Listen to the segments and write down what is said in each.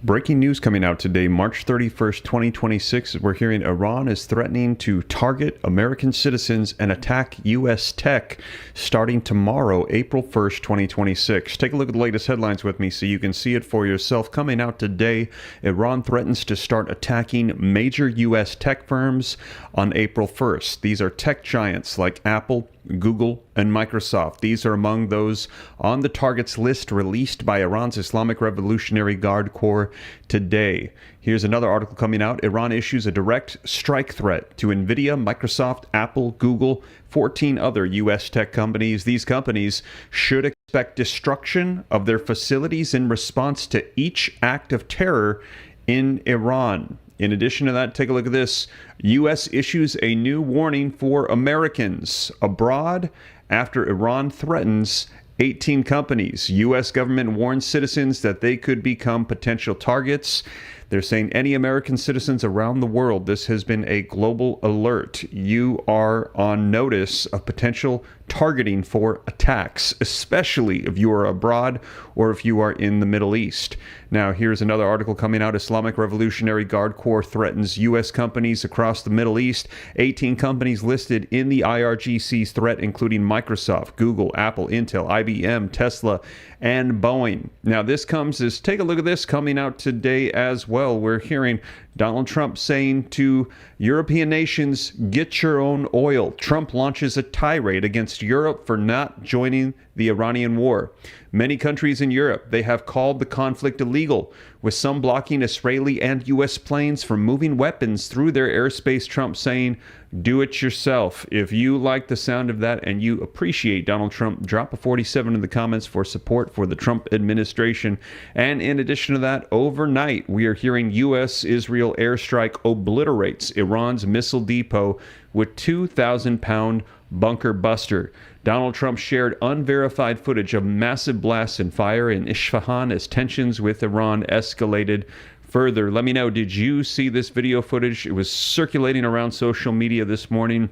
Breaking news coming out today, March 31st, 2026. We're hearing Iran is threatening to target American citizens and attack U.S. tech starting tomorrow, April 1st, 2026. Take a look at the latest headlines with me so you can see it for yourself. Coming out today, Iran threatens to start attacking major U.S. tech firms on April 1st. These are tech giants like Apple, Google, and Microsoft. These are among those on the targets list released by Iran's Islamic Revolutionary Guard Corps today. Here's another article coming out. Iran issues a direct strike threat to NVIDIA, Microsoft, Apple, Google, 14 other U.S. tech companies. These companies should expect destruction of their facilities in response to each act of terror in Iran. In addition to that, take a look at this. U.S. issues a new warning for Americans abroad after Iran threatens 18 companies. U.S. government warns citizens that they could become potential targets. They're saying any American citizens around the world, this has been a global alert. You are on notice of potential targeting for attacks, especially if you are abroad or if you are in the Middle East. Now, here's another article coming out. Islamic Revolutionary Guard Corps threatens U.S. companies across the Middle East. 18 companies listed in the IRGC's threat, including Microsoft, Google, Apple, Intel, IBM, Tesla, and Boeing. Now, this comes as, take a look at this coming out today as well. We're hearing Donald Trump saying to European nations, get your own oil. Trump launches a tirade against Europe for not joining the Iranian war. Many countries in Europe, they have called the conflict illegal, with some blocking Israeli and U.S. planes from moving weapons through their airspace. Trump saying, do it yourself. If you like the sound of that and you appreciate Donald Trump, drop a 47 in the comments for support for the Trump administration. And in addition to that, overnight, we are hearing U.S.-Israel airstrike obliterates Iran's missile depot with 2,000-pound bunker buster. Donald Trump shared unverified footage of massive blasts and fire in Isfahan as tensions with Iran escalated further. Let me know, did you see this video footage? It was circulating around social media this morning.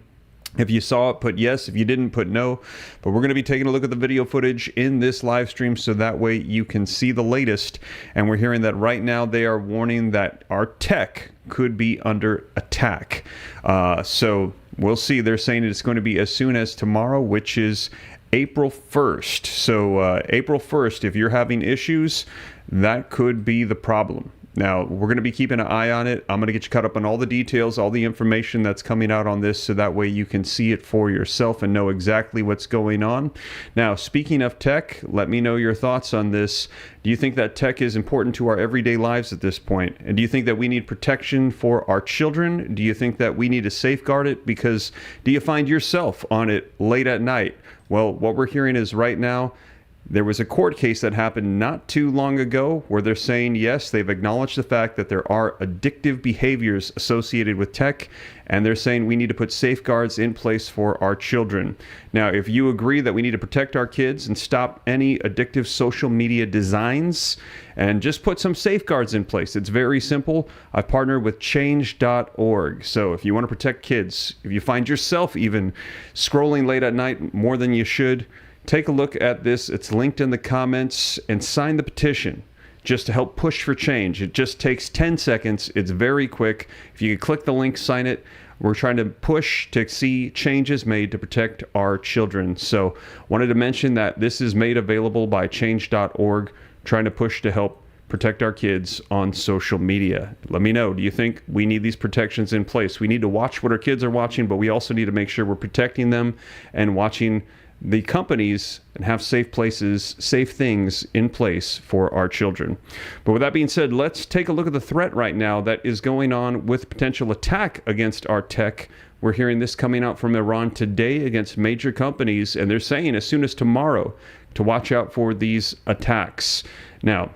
If you saw it, put yes. If you didn't, put no. But we're going to be taking a look at the video footage in this live stream so that way you can see the latest. And we're hearing that right now they are warning that our tech could be under attack. So we'll see. They're saying it's going to be as soon as tomorrow, which is April 1st. So April 1st, if you're having issues, that could be the problem. Now, we're going to be keeping an eye on it. I'm going to get you caught up on all the details, all the information that's coming out on this, so that way you can see it for yourself and know exactly what's going on. Now, speaking of tech, let me know your thoughts on this. Do you think that tech is important to our everyday lives at this point? And do you think that we need protection for our children? Do you think that we need to safeguard it? Because do you find yourself on it late at night? Well, what we're hearing is right now, there was a court case that happened not too long ago where they're saying, yes, they've acknowledged the fact that there are addictive behaviors associated with tech, and they're saying we need to put safeguards in place for our children. Now, if you agree that we need to protect our kids and stop any addictive social media designs and just put some safeguards in place, it's very simple. I've partnered with change.org. So if you want to protect kids, if you find yourself even scrolling late at night more than you should, take a look at this. It's linked in the comments, and sign the petition just to help push for change. It just takes 10 seconds. It's very quick. If you could click the link, sign it. We're trying to push to see changes made to protect our children. So wanted to mention that this is made available by change.org, trying to push to help protect our kids on social media. Let me know, do you think we need these protections in place? We need to watch what our kids are watching, but we also need to make sure we're protecting them and watching the companies and have safe places, safe things in place for our children. But with that being said, let's take a look at the threat right now that is going on with potential attack against our tech. We're hearing this coming out from Iran today against major companies, and they're saying as soon as tomorrow to watch out for these attacks. Now,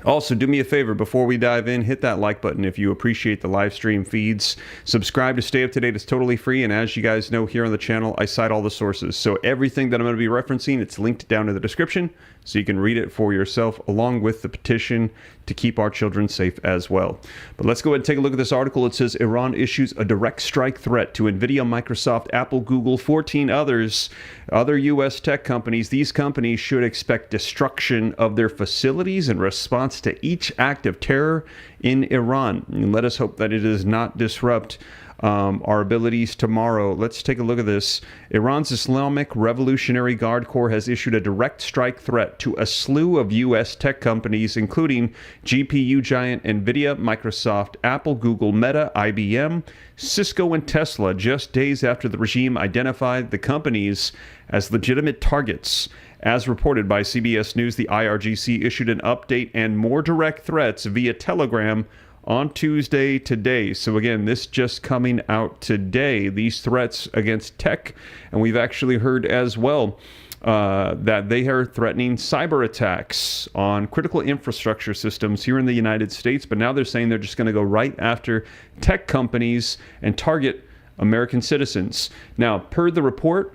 also, do me a favor before we dive in, hit that like button if you appreciate the live stream feeds. Subscribe to stay up to date. It's totally free. And as you guys know, here on the channel, I cite all the sources. So everything that I'm going to be referencing, it's linked down in the description so you can read it for yourself, along with the petition to keep our children safe as well. But let's go ahead and take a look at this article. It says Iran issues a direct strike threat to NVIDIA, Microsoft, Apple, Google, 14 other U.S. tech companies. These companies should expect destruction of their facilities in response response to each act of terror in Iran. And let us hope that it does not disrupt our abilities tomorrow. Let's take a look at this. Iran's Islamic Revolutionary Guard Corps has issued a direct strike threat to a slew of U.S. tech companies, including GPU giant NVIDIA, Microsoft, Apple, Google, Meta, IBM, Cisco, and Tesla, just days after the regime identified the companies as legitimate targets. As reported by CBS News, the IRGC issued an update and more direct threats via Telegram on Tuesday today. So again, this just coming out today, these threats against tech. And we've actually heard as well that they are threatening cyber attacks on critical infrastructure systems here in the United States. But now they're saying they're just going to go right after tech companies and target American citizens. Now, per the report,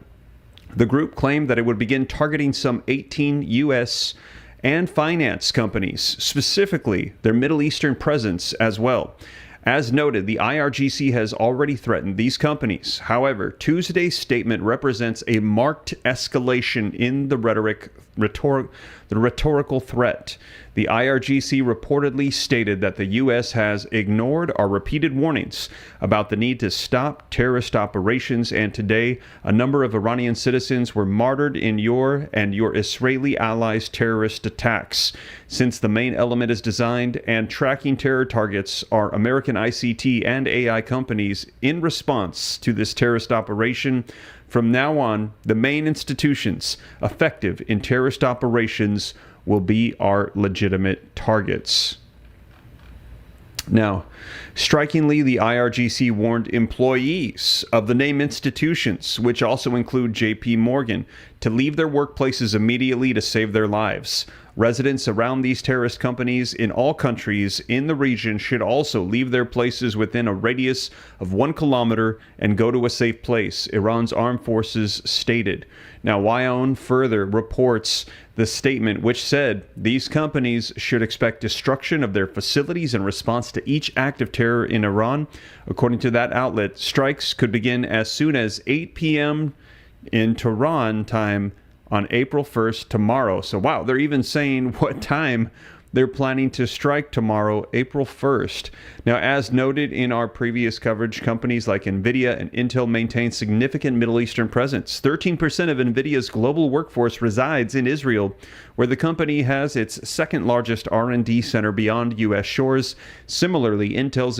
the group claimed that it would begin targeting some 18 U.S. and finance companies, specifically their Middle Eastern presence as well. As noted, the IRGC has already threatened these companies. However, Tuesday's statement represents a marked escalation in the rhetorical threat. The IRGC reportedly stated that the U.S. has ignored our repeated warnings about the need to stop terrorist operations, and today a number of Iranian citizens were martyred in your and your Israeli allies' terrorist attacks. Since the main element is designed and tracking terror targets are American ICT and AI companies in response to this terrorist operation, from now on, the main institutions effective in terrorist operations will be our legitimate targets. Now, strikingly, the IRGC warned employees of the named institutions, which also include JP Morgan, to leave their workplaces immediately to save their lives. Residents around these terrorist companies in all countries in the region should also leave their places within a radius of 1 kilometer and go to a safe place, Iran's armed forces stated. Now, Wyon further reports the statement, which said these companies should expect destruction of their facilities in response to each act of terror in Iran. According to that outlet, strikes could begin as soon as 8 p.m. in Tehran time on April 1st, tomorrow. So, wow, they're even saying what time they're planning to strike tomorrow, April 1st. Now, as noted in our previous coverage, companies like NVIDIA and Intel maintain significant Middle Eastern presence. 13% of NVIDIA's global workforce resides in Israel, where the company has its second largest R&D center beyond U.S. shores. Similarly, Intel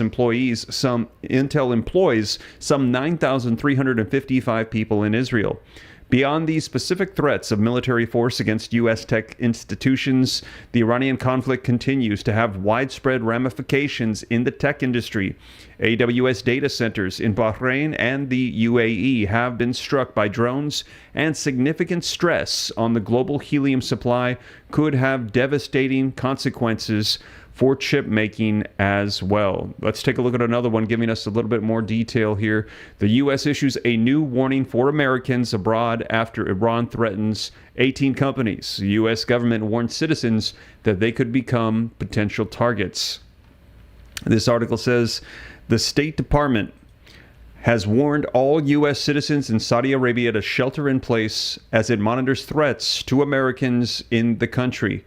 employs some 9,355 people in Israel. Beyond these specific threats of military force against U.S. tech institutions, the Iranian conflict continues to have widespread ramifications in the tech industry. AWS data centers in Bahrain and the UAE have been struck by drones, and significant stress on the global helium supply could have devastating consequences for chip making as well. Let's take a look at another one giving us a little bit more detail here. The U.S. issues a new warning for Americans abroad after Iran threatens 18 companies. The U.S. government warned citizens that they could become potential targets. This article says the State Department has warned all U.S. citizens in Saudi Arabia to shelter in place as it monitors threats to Americans in the country.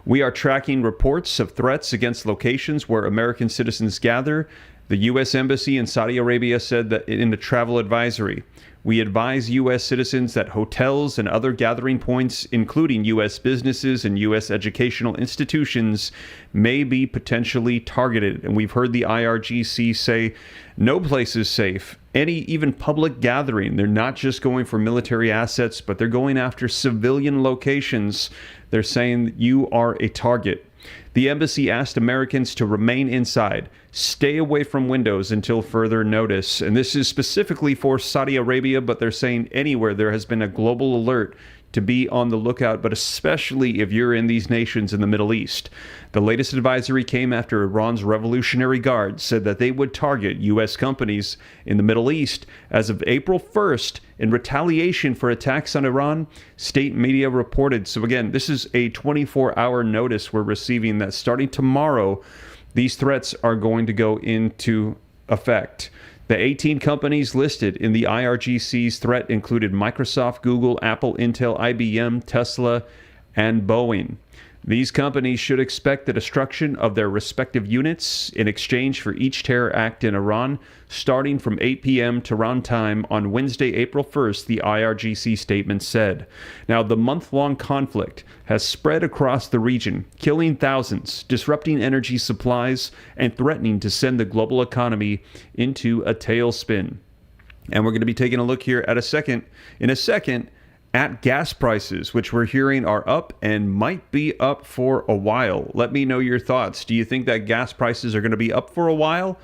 We are tracking reports of threats against locations where American citizens gather, the U.S. Embassy in Saudi Arabia said that in a travel advisory. We advise U.S. citizens that hotels and other gathering points, including U.S. businesses and U.S. educational institutions, may be potentially targeted. And we've heard the IRGC say no place is safe. Any even public gathering, they're not just going for military assets, but they're going after civilian locations. They're saying you are a target. The embassy asked Americans to remain inside, stay away from windows until further notice. And this is specifically for Saudi Arabia, but they're saying anywhere there has been a global alert to be on the lookout, but especially if you're in these nations in the Middle East. The latest advisory came after Iran's Revolutionary Guard said that they would target U.S. companies in the Middle East as of April 1st in retaliation for attacks on Iran, state media reported. So again, this is a 24-hour notice we're receiving that starting tomorrow, these threats are going to go into effect. The 18 companies listed in the IRGC's threat included Microsoft, Google, Apple, Intel, IBM, Tesla, and Boeing. These companies should expect the destruction of their respective units in exchange for each terror act in Iran, starting from 8 p.m. Tehran time on Wednesday, April 1st, the IRGC statement said. Now, the month-long conflict has spread across the region, killing thousands, disrupting energy supplies, and threatening to send the global economy into a tailspin. And we're going to be taking a look here in a second, at gas prices, which we're hearing are up and might be up for a while. Let me know your thoughts. Do you think that gas prices are going to be up for a while,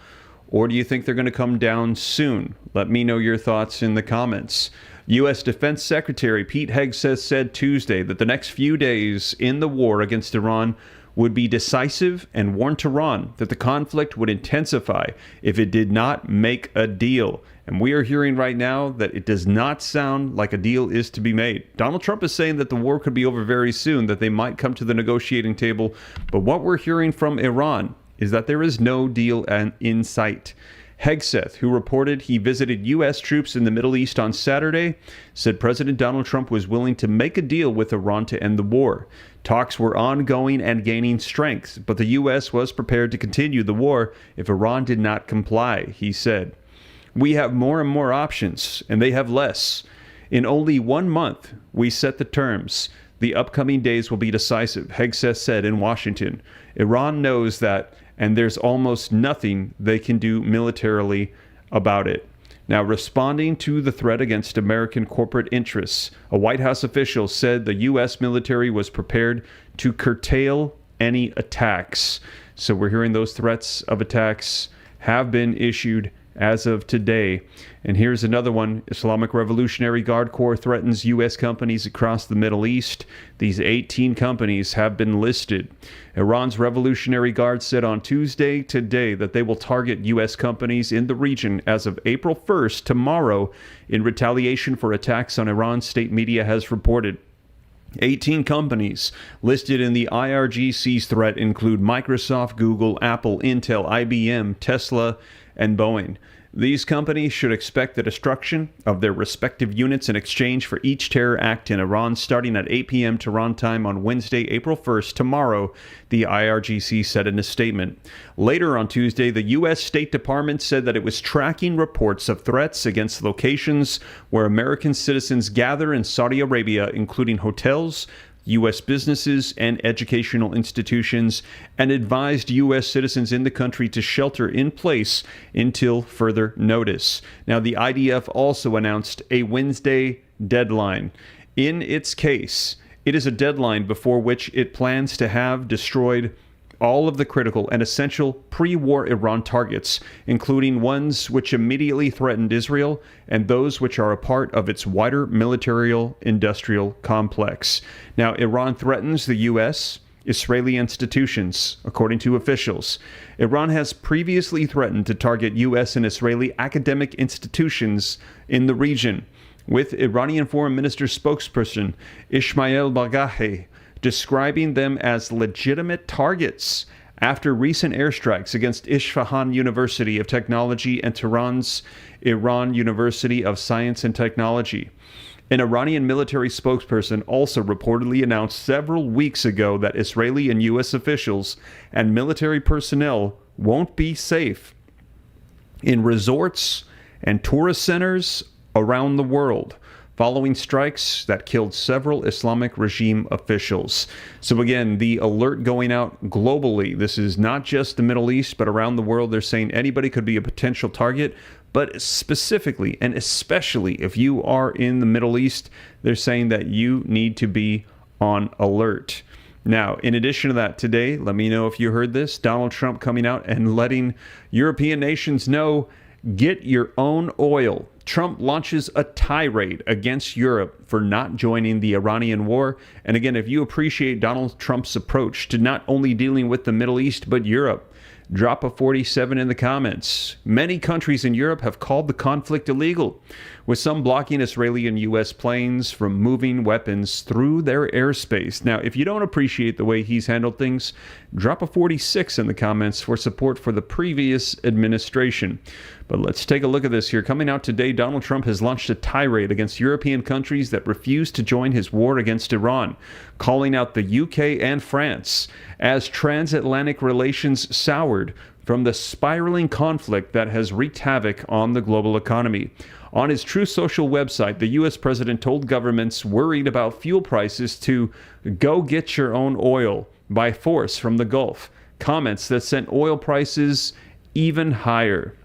or do you think they're going to come down soon? Let me know your thoughts in the comments. U.S. Defense Secretary Pete Hegseth said Tuesday that the next few days in the war against Iran would be decisive and warned Tehran that the conflict would intensify if it did not make a deal. And we are hearing right now that it does not sound like a deal is to be made. Donald Trump is saying that the war could be over very soon, that they might come to the negotiating table. But what we're hearing from Iran is that there is no deal in sight. Hegseth, who reported he visited U.S. troops in the Middle East on Saturday, said President Donald Trump was willing to make a deal with Iran to end the war. Talks were ongoing and gaining strength, but the U.S. was prepared to continue the war if Iran did not comply, he said. We have more and more options, and they have less. In only 1 month, we set the terms. The upcoming days will be decisive, Hegseth said in Washington. Iran knows that, and there's almost nothing they can do militarily about it. Now, responding to the threat against American corporate interests, a White House official said the U.S. military was prepared to curtail any attacks. So we're hearing those threats of attacks have been issued as of today. And here's another one. Islamic Revolutionary Guard Corps threatens U.S. companies across the Middle East. These 18 companies have been listed. Iran's Revolutionary Guard said on Tuesday today that they will target U.S. companies in the region as of April 1st, tomorrow, in retaliation for attacks on Iran, state media has reported. 18 companies listed in the IRGC's threat include Microsoft, Google, Apple, Intel, IBM, Tesla, and Boeing. These companies should expect the destruction of their respective units in exchange for each terror act in Iran starting at 8 p.m. Tehran time on Wednesday, April 1st, tomorrow, the IRGC said in a statement. Later on Tuesday, the U.S. State Department said that it was tracking reports of threats against locations where American citizens gather in Saudi Arabia, including hotels, U.S. businesses, and educational institutions, and advised U.S. citizens in the country to shelter in place until further notice. Now, the IDF also announced a Wednesday deadline. In its case, it is a deadline before which it plans to have destroyed all of the critical and essential pre-war Iran targets, including ones which immediately threatened Israel and those which are a part of its wider military-industrial complex. Now, Iran threatens the U.S., Israeli institutions, according to officials. Iran has previously threatened to target U.S. and Israeli academic institutions in the region, with Iranian Foreign Minister spokesperson Ismail Baghaei describing them as legitimate targets after recent airstrikes against Isfahan University of Technology and Tehran's Iran University of Science and Technology. An Iranian military spokesperson also reportedly announced several weeks ago that Israeli and U.S. officials and military personnel won't be safe in resorts and tourist centers around the world, following strikes that killed several Islamic regime officials. So again, the alert going out globally. This is not just the Middle East, but around the world. They're saying anybody could be a potential target, but specifically and especially if you are in the Middle East, they're saying that you need to be on alert. Now, in addition to that, today, let me know if you heard this, Donald Trump coming out and letting European nations know, get your own oil. Trump launches a tirade against Europe for not joining the Iranian war. And again, if you appreciate Donald Trump's approach to not only dealing with the Middle East, but Europe, Drop a 47 in the comments. Many countries in Europe have called the conflict illegal, with some blocking Israeli and U.S. planes from moving weapons through their airspace. Now, if you don't appreciate the way he's handled things, drop a 46 in the comments for support for the previous administration. But let's take a look at this here. Coming out today, Donald Trump has launched a tirade against European countries that refuse to join his war against Iran, calling out the UK and France as transatlantic relations soured from the spiraling conflict that has wreaked havoc on the global economy. On his Truth Social website, the U.S. president told governments worried about fuel prices to go get your own oil by force from the Gulf, comments that sent oil prices even higher.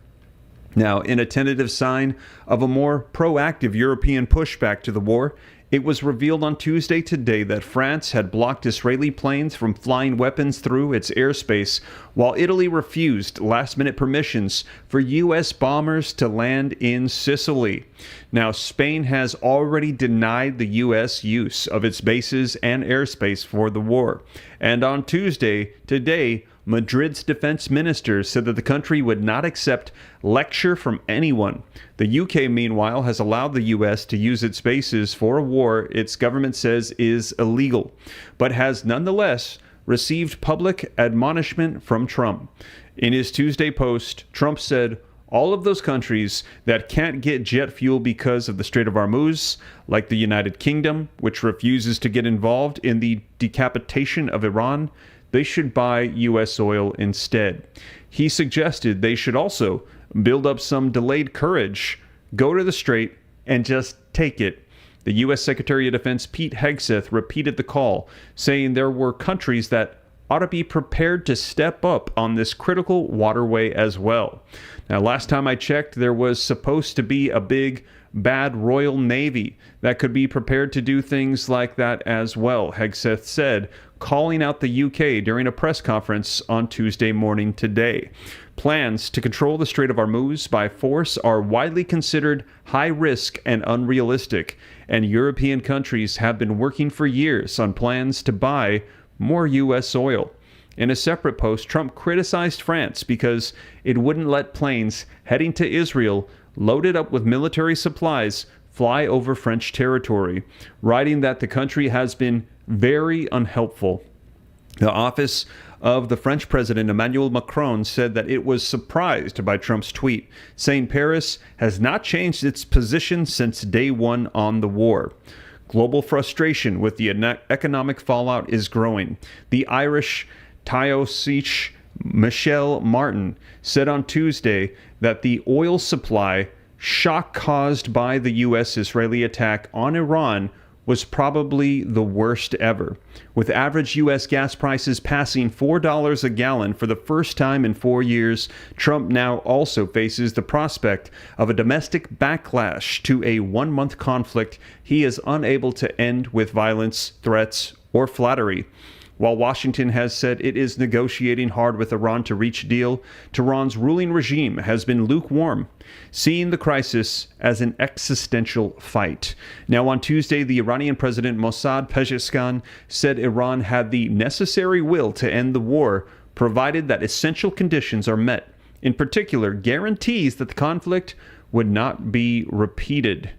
Now, in a tentative sign of a more proactive European pushback to the war, it was revealed on Tuesday today that France had blocked Israeli planes from flying weapons through its airspace, while Italy refused last-minute permissions for U.S. bombers to land in Sicily. Now, Spain has already denied the U.S. use of its bases and airspace for the war. And on Tuesday, today, Madrid's defense minister said that the country would not accept lecture from anyone. The UK, meanwhile, has allowed the US to use its bases for a war its government says is illegal, but has nonetheless received public admonishment from Trump. In his Tuesday post, Trump said, all of those countries that can't get jet fuel because of the Strait of Hormuz, like the United Kingdom, which refuses to get involved in the decapitation of Iran, they should buy U.S. oil instead. He suggested they should also build up some delayed courage, go to the Strait, and just take it. The U.S. Secretary of Defense Pete Hegseth repeated the call, saying there were countries that ought to be prepared to step up on this critical waterway as well. Now, last time I checked, there was supposed to be a big, bad Royal Navy that could be prepared to do things like that as well, Hegseth said, calling out the UK during a press conference on Tuesday morning today. Plans to control the Strait of Hormuz by force are widely considered high risk and unrealistic, and European countries have been working for years on plans to buy more U.S. oil. In a separate post, Trump criticized France because it wouldn't let planes heading to Israel loaded up with military supplies fly over French territory, writing that the country has been very unhelpful. The office of the French President Emmanuel Macron said that it was surprised by Trump's tweet, saying Paris has not changed its position since day one on the war. Global frustration with the economic fallout is growing. The Irish Taoiseach Michel Martin said on Tuesday that the oil supply shock caused by the U.S.-Israeli attack on Iran was probably the worst ever, with average U.S. gas prices passing $4 a gallon for the first time in 4 years. Trump now also faces the prospect of a domestic backlash to a one-month conflict he is unable to end with violence, threats, or flattery. While Washington has said it is negotiating hard with Iran to reach a deal, Tehran's ruling regime has been lukewarm, seeing the crisis as an existential fight. Now, on Tuesday, the Iranian President Mossad Pezeshkian said Iran had the necessary will to end the war, provided that essential conditions are met. In particular, guarantees that the conflict would not be repeated.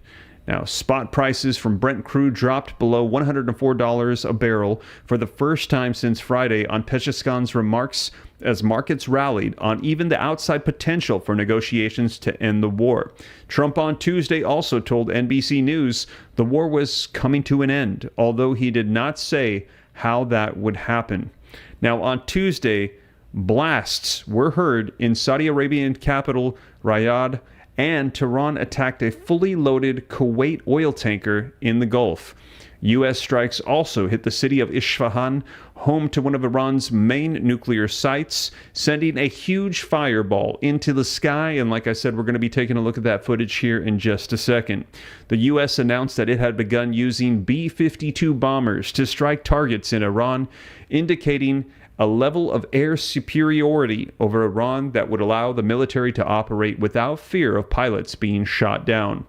Now, spot prices from Brent crude dropped below $104 a barrel for the first time since Friday on Pezeshkian's remarks as markets rallied on even the outside potential for negotiations to end the war. Trump on Tuesday also told NBC News the war was coming to an end, although he did not say how that would happen. Now, on Tuesday, blasts were heard in Saudi Arabian capital Riyadh, and Tehran attacked a fully loaded Kuwait oil tanker in the Gulf. U.S. strikes also hit the city of Isfahan, home to one of Iran's main nuclear sites, sending a huge fireball into the sky. And like I said, we're going to be taking a look at that footage here in just a second. The U.S. announced that it had begun using B-52 bombers to strike targets in Iran, indicating a level of air superiority over Iran that would allow the military to operate without fear of pilots being shot down.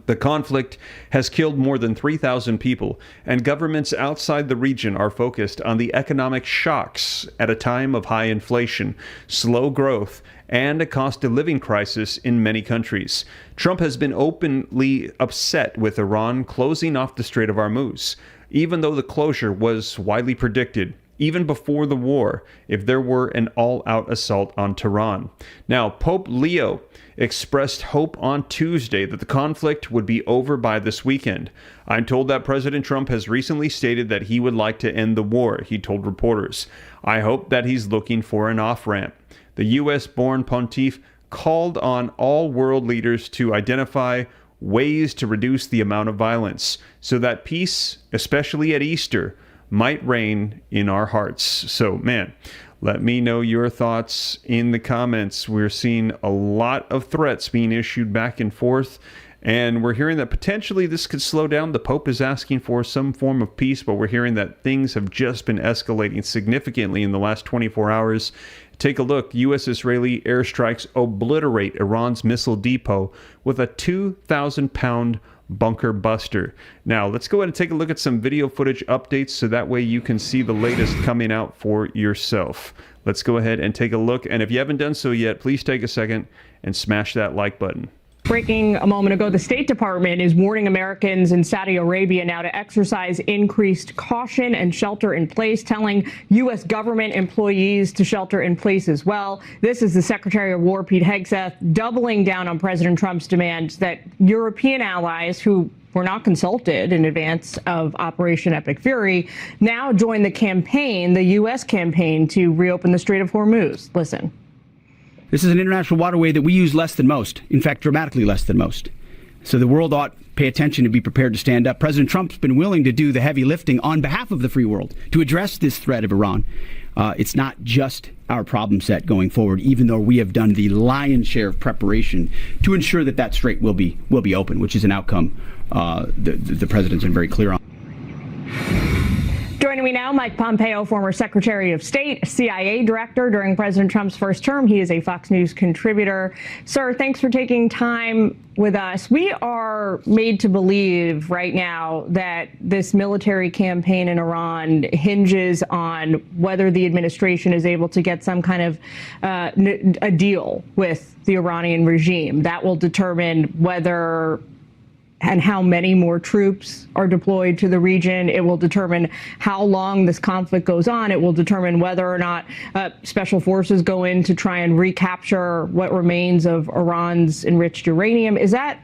The conflict has killed more than 3,000 people, and governments outside the region are focused on the economic shocks at a time of high inflation, slow growth, and a cost of living crisis in many countries. Trump has been openly upset with Iran closing off the Strait of Hormuz, even though the closure was widely predicted, even before the war, if there were an all-out assault on Tehran. Now, Pope Leo expressed hope on Tuesday that the conflict would be over by this weekend. I'm told that President Trump has recently stated that he would like to end the war, he told reporters. I hope that he's looking for an off-ramp. The U.S.-born pontiff called on all world leaders to identify ways to reduce the amount of violence so that peace, especially at Easter, might reign in our hearts. So, man, let me know your thoughts in the comments. We're seeing a lot of threats being issued back and forth, and we're hearing that potentially this could slow down. The Pope is asking for some form of peace, but we're hearing that things have just been escalating significantly in the last 24 hours. Take a look. U.S.-Israeli airstrikes obliterate Iran's missile depot with a 2,000-pound bunker buster. Now, let's go ahead and take a look at some video footage updates so that way you can see the latest coming out for yourself. Let's go ahead and take a look. And if you haven't done so yet, please take a second and smash that like button. Breaking a moment ago, the State Department is warning Americans in Saudi Arabia now to exercise increased caution and shelter in place, telling U.S. government employees to shelter in place as well. This is the Secretary of War, Pete Hegseth, doubling down on President Trump's demand that European allies who were not consulted in advance of Operation Epic Fury now join the campaign, the U.S. campaign, to reopen the Strait of Hormuz. Listen. This is an international waterway that we use less than most, in fact, dramatically less than most. So the world ought to pay attention and be prepared to stand up. President Trump's been willing to do the heavy lifting on behalf of the free world to address this threat of Iran. It's not just our problem set going forward, even though we have done the lion's share of preparation to ensure that that strait will be open, which is an outcome the president's been very clear on. Joining me now, Mike Pompeo, former Secretary of State, CIA director during President Trump's first term. He is a Fox News contributor. Sir, thanks for taking time with us. We are made to believe right now that this military campaign in Iran hinges on whether the administration is able to get some kind of a deal with the Iranian regime. That will determine whether and how many more troops are deployed to the region. It will determine how long this conflict goes on. It will determine whether or not special forces go in to try and recapture what remains of Iran's enriched uranium. Is that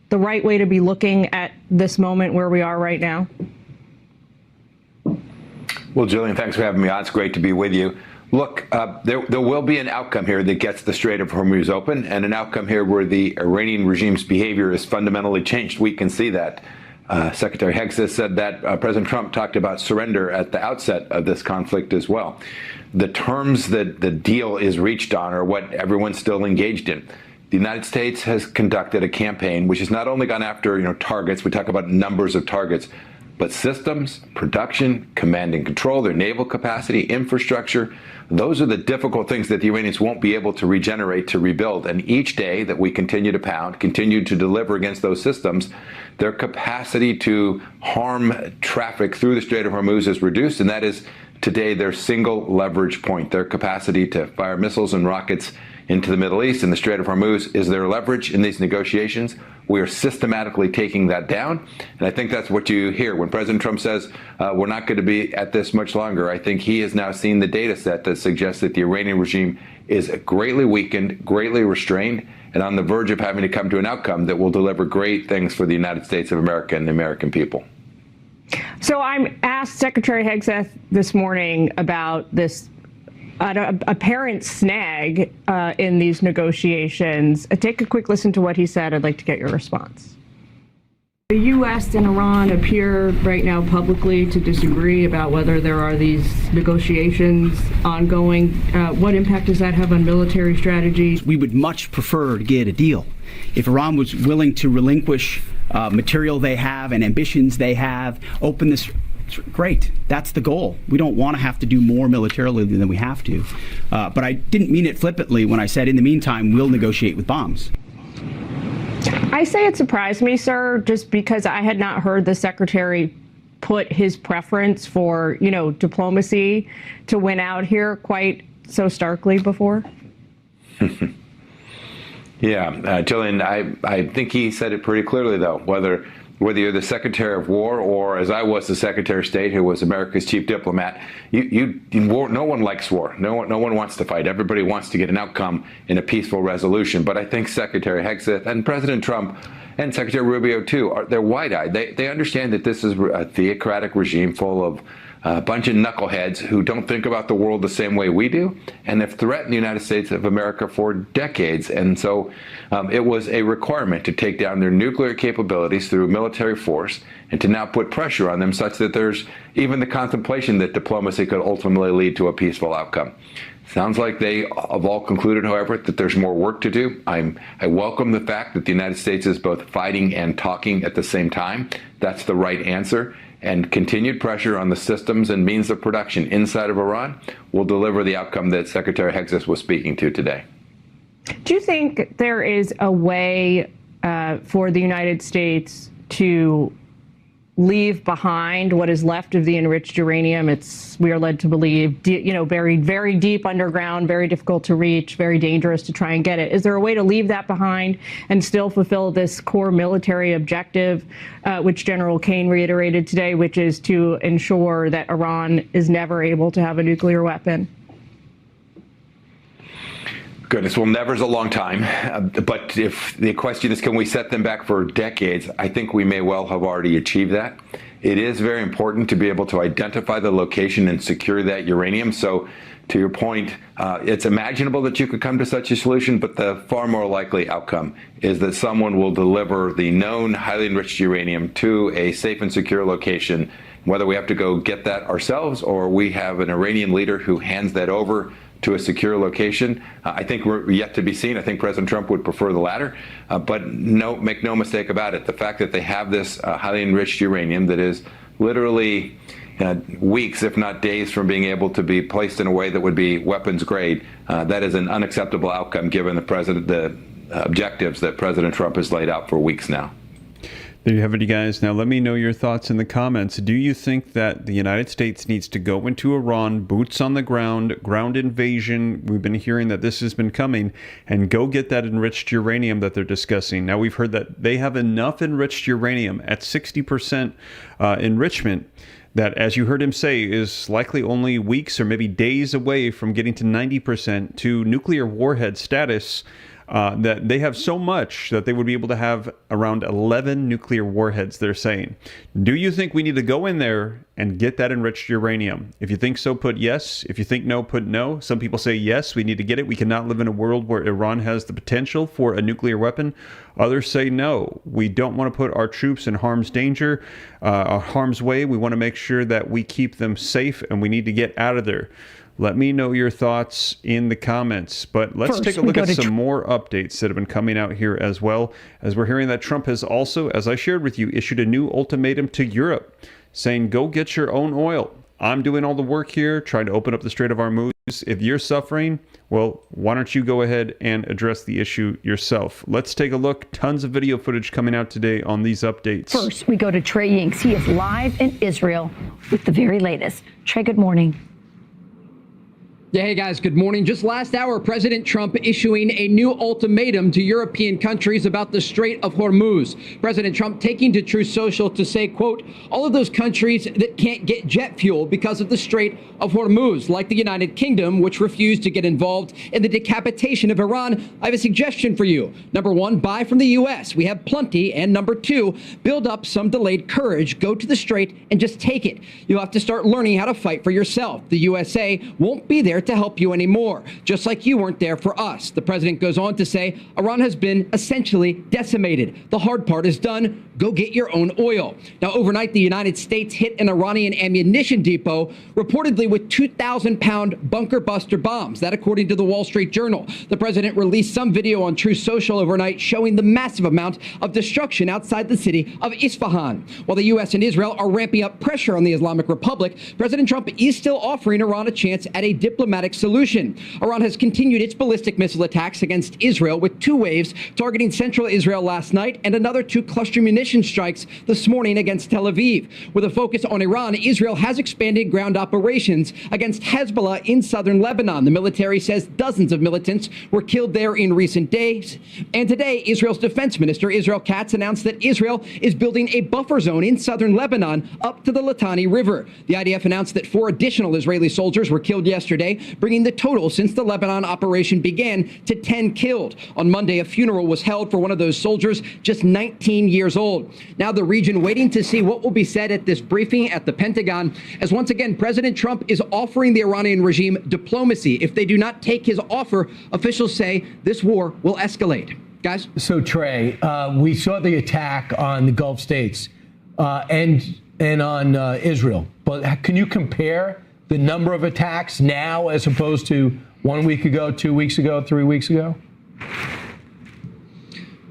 the right way to be looking at this moment where we are right now? Well, Jillian, thanks for having me on. It's great to be with you. Look, there will be an outcome here that gets the Strait of Hormuz open, and an outcome here where the Iranian regime's behavior is fundamentally changed. We can see that. Secretary Hegseth said that President Trump talked about surrender at the outset of this conflict as well. The terms that the deal is reached on are what everyone's still engaged in. The United States has conducted a campaign which has not only gone after targets, we talk about numbers of targets, but systems, production, command and control, their naval capacity, infrastructure. Those are the difficult things that the Iranians won't be able to regenerate, to rebuild. And each day that we continue to pound, continue to deliver against those systems, their capacity to harm traffic through the Strait of Hormuz is reduced. And that is today their single leverage point. Their capacity to fire missiles and rockets into the Middle East and the Strait of Hormuz is their leverage in these negotiations. We are systematically taking that down. And I think that's what you hear when President Trump says we're not going to be at this much longer. I think he has now seen the data set that suggests that the Iranian regime is greatly weakened, greatly restrained, and on the verge of having to come to an outcome that will deliver great things for the United States of America and the American people. So I'm asked Secretary Hegseth this morning about this apparent snag in these negotiations. Take a quick listen to what he said. I'd like to get your response. The U.S. and Iran appear right now publicly to disagree about whether there are these negotiations ongoing. What impact does that have on military strategy? We would much prefer to get a deal. If Iran was willing to relinquish material they have and ambitions they have, open this, great. That's the goal. We don't want to have to do more militarily than we have to. But I didn't mean it flippantly when I said, in the meantime, we'll negotiate with bombs. I say it surprised me, sir, just because I had not heard the secretary put his preference for, diplomacy to win out here quite so starkly before. Yeah, Jillian, I think he said it pretty clearly, though, whether you're the Secretary of War or, as I was, the Secretary of State, who was America's chief diplomat, no one likes war. No one wants to fight. Everybody wants to get an outcome in a peaceful resolution. But I think Secretary Hegseth and President Trump and Secretary Rubio, too, they're wide-eyed. They understand that this is a theocratic regime full of a bunch of knuckleheads who don't think about the world the same way we do and have threatened the United States of America for decades. And so it was a requirement to take down their nuclear capabilities through military force and to now put pressure on them such that there's even the contemplation that diplomacy could ultimately lead to a peaceful outcome. Sounds like they have all concluded, however, that there's more work to do. I welcome the fact that the United States is both fighting and talking at the same time. That's the right answer. And continued pressure on the systems and means of production inside of Iran will deliver the outcome that Secretary Hegseth was speaking to today. Do you think there is a way for the United States to leave behind what is left of the enriched uranium? We are led to believe, buried very deep underground, very difficult to reach, very dangerous to try and get it. Is there a way to leave that behind and still fulfill this core military objective, which General Kane reiterated today, which is to ensure that Iran is never able to have a nuclear weapon? Goodness, well, never's a long time. But if the question is, can we set them back for decades? I think we may well have already achieved that. It is very important to be able to identify the location and secure that uranium. So to your point, it's imaginable that you could come to such a solution, but the far more likely outcome is that someone will deliver the known highly enriched uranium to a safe and secure location, whether we have to go get that ourselves or we have an Iranian leader who hands that over to a secure location. I think we're yet to be seen. I think President Trump would prefer the latter. But make no mistake about it. The fact that they have this highly enriched uranium that is literally weeks, if not days, from being able to be placed in a way that would be weapons grade, that is an unacceptable outcome given the objectives that President Trump has laid out for weeks now. There you have it, you guys. Now, let me know your thoughts in the comments. Do you think that the United States needs to go into Iran, boots on the ground, ground invasion? We've been hearing that this has been coming, and go get that enriched uranium that they're discussing. Now, we've heard that they have enough enriched uranium at 60% enrichment that, as you heard him say, is likely only weeks or maybe days away from getting to 90% to nuclear warhead status. That they have so much that they would be able to have around 11 nuclear warheads, they're saying. Do you think we need to go in there and get that enriched uranium? If you think so, put yes. If you think no, put no. Some people say yes, we need to get it. We cannot live in a world where Iran has the potential for a nuclear weapon. Others say no, we don't want to put our troops in harm's way. We want to make sure that we keep them safe, and we need to get out of there. Let me know your thoughts in the comments. But let's take a look at some more updates that have been coming out here as well, as we're hearing that Trump has also, as I shared with you, issued a new ultimatum to Europe, saying, go get your own oil. I'm doing all the work here, trying to open up the Strait of Hormuz. If you're suffering, well, why don't you go ahead and address the issue yourself? Let's take a look. Tons of video footage coming out today on these updates. First, we go to Trey Yingst. He is live in Israel with the very latest. Trey, good morning. Yeah, hey guys, good morning. Just last hour, President Trump issuing a new ultimatum to European countries about the Strait of Hormuz. President Trump taking to Truth Social to say, quote, all of those countries that can't get jet fuel because of the Strait of Hormuz, like the United Kingdom, which refused to get involved in the decapitation of Iran, I have a suggestion for you. Number one, buy from the U.S. We have plenty. And number two, build up some delayed courage. Go to the Strait and just take it. You'll have to start learning how to fight for yourself. The USA won't be there to help you anymore, just like you weren't there for us. The president goes on to say, Iran has been essentially decimated. The hard part is done. go get your own oil. Now, overnight, the United States hit an Iranian ammunition depot, reportedly with 2,000-pound bunker buster bombs. That, according to the Wall Street Journal. The president released some video on Truth Social overnight showing the massive amount of destruction outside the city of Isfahan. While the U.S. and Israel are ramping up pressure on the Islamic Republic, President Trump is still offering Iran a chance at a diplomatic solution. Iran has continued its ballistic missile attacks against Israel with 2 waves targeting central Israel last night and another 2 cluster munition strikes this morning against Tel Aviv. With a focus on Iran, Israel has expanded ground operations against Hezbollah in southern Lebanon. The military says dozens of militants were killed there in recent days. And today, Israel's defense minister, Israel Katz, announced that Israel is building a buffer zone in southern Lebanon up to the Litani River. The IDF announced that 4 additional Israeli soldiers were killed yesterday, bringing the total since the Lebanon operation began to 10 killed. On Monday, a funeral was held for one of those soldiers, just 19 years old. Now the region waiting to see what will be said at this briefing at the Pentagon, as once again, President Trump is offering the Iranian regime diplomacy. If they do not take his offer, officials say this war will escalate. Guys? So, Trey, we saw the attack on the Gulf states and on Israel. But can you compare the number of attacks now as opposed to 1 week ago, 2 weeks ago, 3 weeks ago?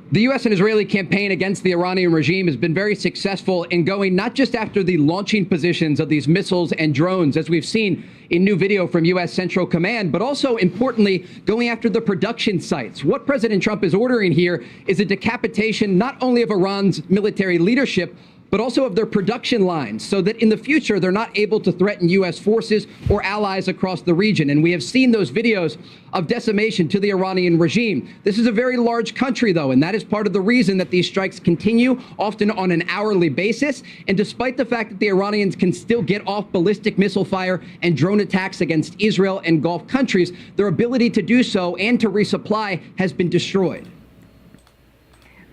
The U.S. and Israeli campaign against the Iranian regime has been very successful in going not just after the launching positions of these missiles and drones, as we've seen in new video from U.S. Central Command, but also, importantly, going after the production sites. What President Trump is ordering here is a decapitation not only of Iran's military leadership, but also of their production lines, so that in the future they're not able to threaten U.S. forces or allies across the region. And we have seen those videos of decimation to the Iranian regime. This is a very large country, though, and that is part of the reason that these strikes continue, often on an hourly basis. And despite the fact that the Iranians can still get off ballistic missile fire and drone attacks against Israel and Gulf countries, their ability to do so and to resupply has been destroyed.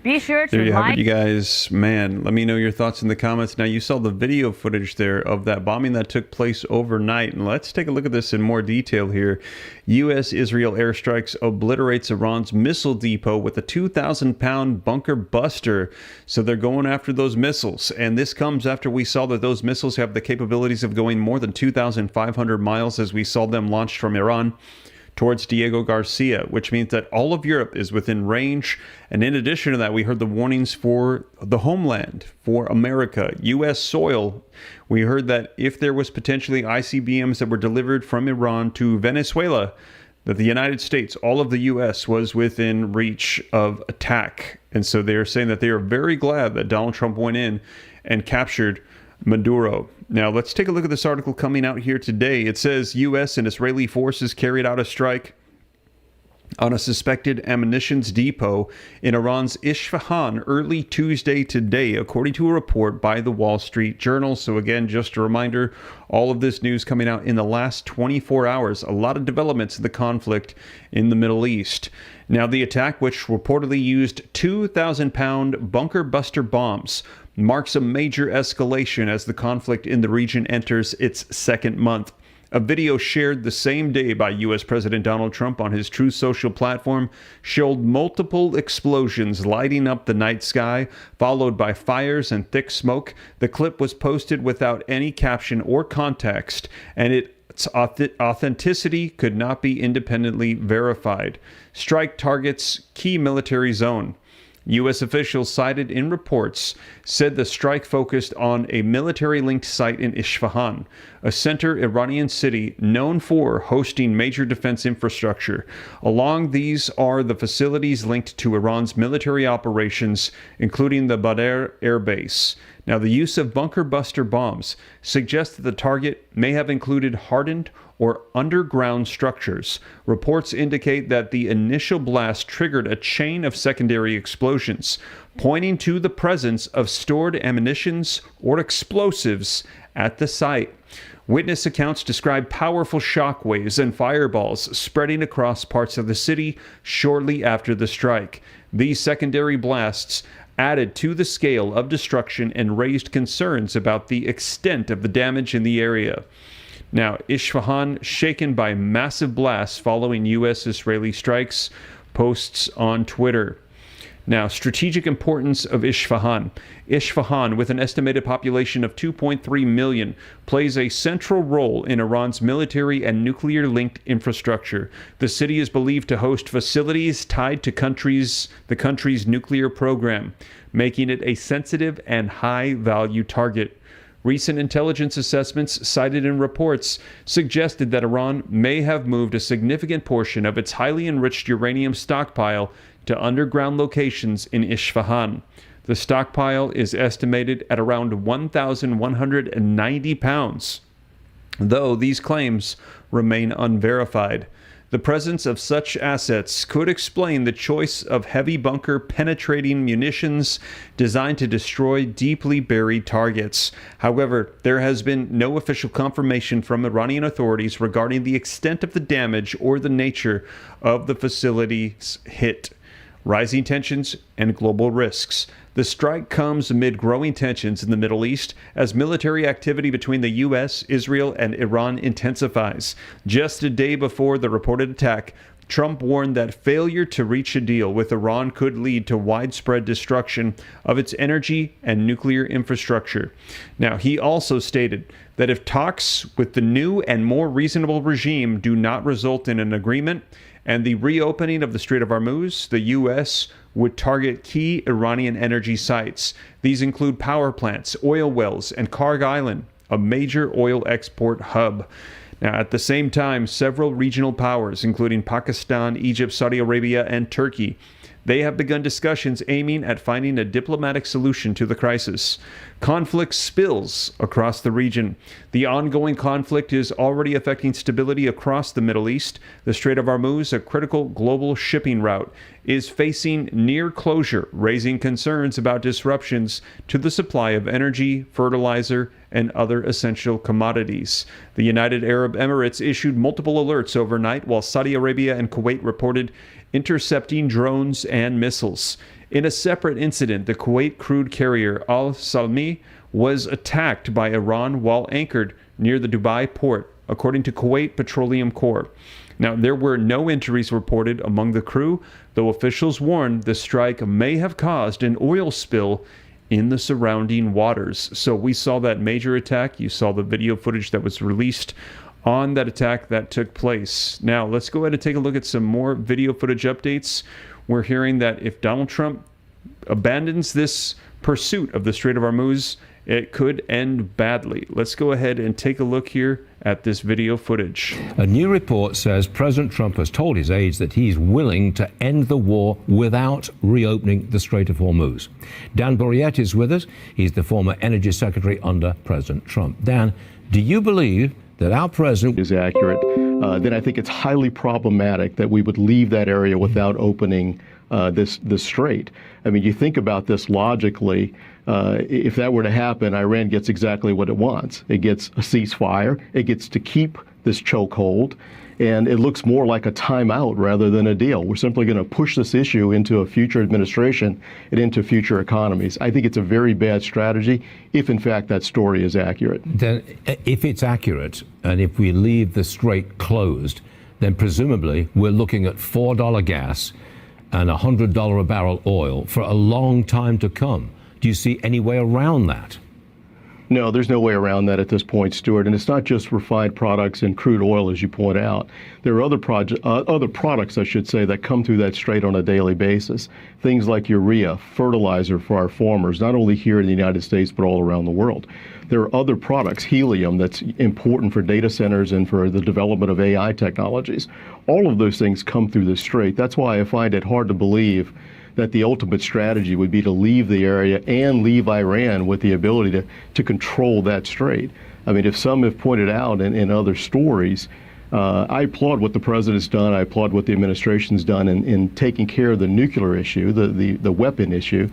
Be sure to there you have like. it, you guys. Man, let me know your thoughts in the comments. Now, you saw the video footage there of that bombing that took place overnight. And let's take a look at this in more detail here. U.S.-Israel airstrikes obliterates Iran's missile depot with a 2,000-pound bunker buster. So they're going after those missiles. And this comes after we saw that those missiles have the capabilities of going more than 2,500 miles as we saw them launched from Iran towards Diego Garcia, which means that all of Europe is within range. And in addition to that, we heard the warnings for the homeland, for America, U.S. soil. We heard that if there was potentially ICBMs that were delivered from Iran to Venezuela, that the United States, all of the U.S., was within reach of attack. And so they are saying that they are very glad that Donald Trump went in and captured Maduro. Now, let's take a look at this article coming out here today. It says U.S. and Israeli forces carried out a strike on a suspected ammunitions depot in Iran's Isfahan early Tuesday today, according to a report by the Wall Street Journal. So again, just a reminder, all of this news coming out in the last 24 hours. A lot of developments in the conflict in the Middle East. Now, the attack, which reportedly used 2,000-pound bunker buster bombs, marks a major escalation as the conflict in the region enters its second month. A video shared the same day by U.S. President Donald Trump on his Truth Social platform showed multiple explosions lighting up the night sky, followed by fires and thick smoke. The clip was posted without any caption or context, and its authenticity could not be independently verified. Strike targets key military zone. U.S. officials cited in reports said the strike focused on a military-linked site in Isfahan, a center Iranian city known for hosting major defense infrastructure. Along these are the facilities linked to Iran's military operations, including the Badr Air Base. Now, the use of bunker buster bombs suggests that the target may have included hardened or underground structures. Reports indicate that the initial blast triggered a chain of secondary explosions, pointing to the presence of stored ammunitions or explosives at the site. Witness accounts describe powerful shock waves and fireballs spreading across parts of the city shortly after the strike. These secondary blasts added to the scale of destruction and raised concerns about the extent of the damage in the area. Now, Isfahan shaken by massive blasts following U.S.-Israeli strikes, posts on Twitter. Now, strategic importance of Isfahan. Isfahan, with an estimated population of 2.3 million, plays a central role in Iran's military and nuclear-linked infrastructure. The city is believed to host facilities tied to the country's nuclear program, making it a sensitive and high-value target. Recent intelligence assessments cited in reports suggested that Iran may have moved a significant portion of its highly enriched uranium stockpile to underground locations in Isfahan. The stockpile is estimated at around 1,190 pounds, though these claims remain unverified. The presence of such assets could explain the choice of heavy bunker penetrating munitions designed to destroy deeply buried targets. However, there has been no official confirmation from Iranian authorities regarding the extent of the damage or the nature of the facility's hit. Rising tensions and global risks. The strike comes amid growing tensions in the Middle East as military activity between the U.S., Israel, and Iran intensifies. Just a day before the reported attack, Trump warned that failure to reach a deal with Iran could lead to widespread destruction of its energy and nuclear infrastructure. Now, he also stated that if talks with the new and more reasonable regime do not result in an agreement and the reopening of the Strait of Hormuz, the U.S. would target key Iranian energy sites. These include power plants, oil wells, and Karg Island, a major oil export hub. Now, at the same time, several regional powers, including Pakistan, Egypt, Saudi Arabia, and Turkey, they have begun discussions aiming at finding a diplomatic solution to the crisis. Conflict spills across the region. The ongoing conflict is already affecting stability across the Middle East. The Strait of Hormuz, a critical global shipping route, is facing near closure, raising concerns about disruptions to the supply of energy, fertilizer, and other essential commodities. The United Arab Emirates issued multiple alerts overnight, while Saudi Arabia and Kuwait reported intercepting drones and missiles. In a separate incident, the Kuwait crude carrier Al Salmi was attacked by Iran while anchored near the Dubai port, according to Kuwait Petroleum Corp. Now, there were no injuries reported among the crew, though officials warned the strike may have caused an oil spill in the surrounding waters. So we saw that major attack. You saw the video footage that was released on that attack that took place. Now, let's go ahead and take a look at some more video footage updates. We're hearing that if Donald Trump abandons this pursuit of the Strait of Hormuz, it could end badly. Let's go ahead and take a look here at this video footage. A new report says President Trump has told his aides that he's willing to end the war without reopening the Strait of Hormuz. Dan Buriet is with us. He's the former energy secretary under President Trump. Dan, do you believe that our president is accurate, then I think it's highly problematic that we would leave that area without opening this strait. I mean, you think about this logically. If that were to happen, Iran gets exactly what it wants. It gets a ceasefire. It gets to keep this chokehold. And it looks more like a timeout rather than a deal. We're simply going to push this issue into a future administration and into future economies. I think it's a very bad strategy if, in fact, that story is accurate. Then, if it's accurate and if we leave the strait closed, then presumably we're looking at $4 gas and $100 a barrel oil for a long time to come. Do you see any way around that? No, there's no way around that at this point, Stuart. And it's not just refined products and crude oil, as you point out. There are other products, I should say, that come through that strait on a daily basis. Things like urea, fertilizer for our farmers, not only here in the United States, but all around the world. There are other products, helium, that's important for data centers and for the development of AI technologies. All of those things come through the strait. That's why I find it hard to believe that the ultimate strategy would be to leave the area and leave Iran with the ability to control that strait. I mean, if some have pointed out in other stories, I applaud what the president's done. I applaud what the administration's done in taking care of the nuclear issue, the weapon issue.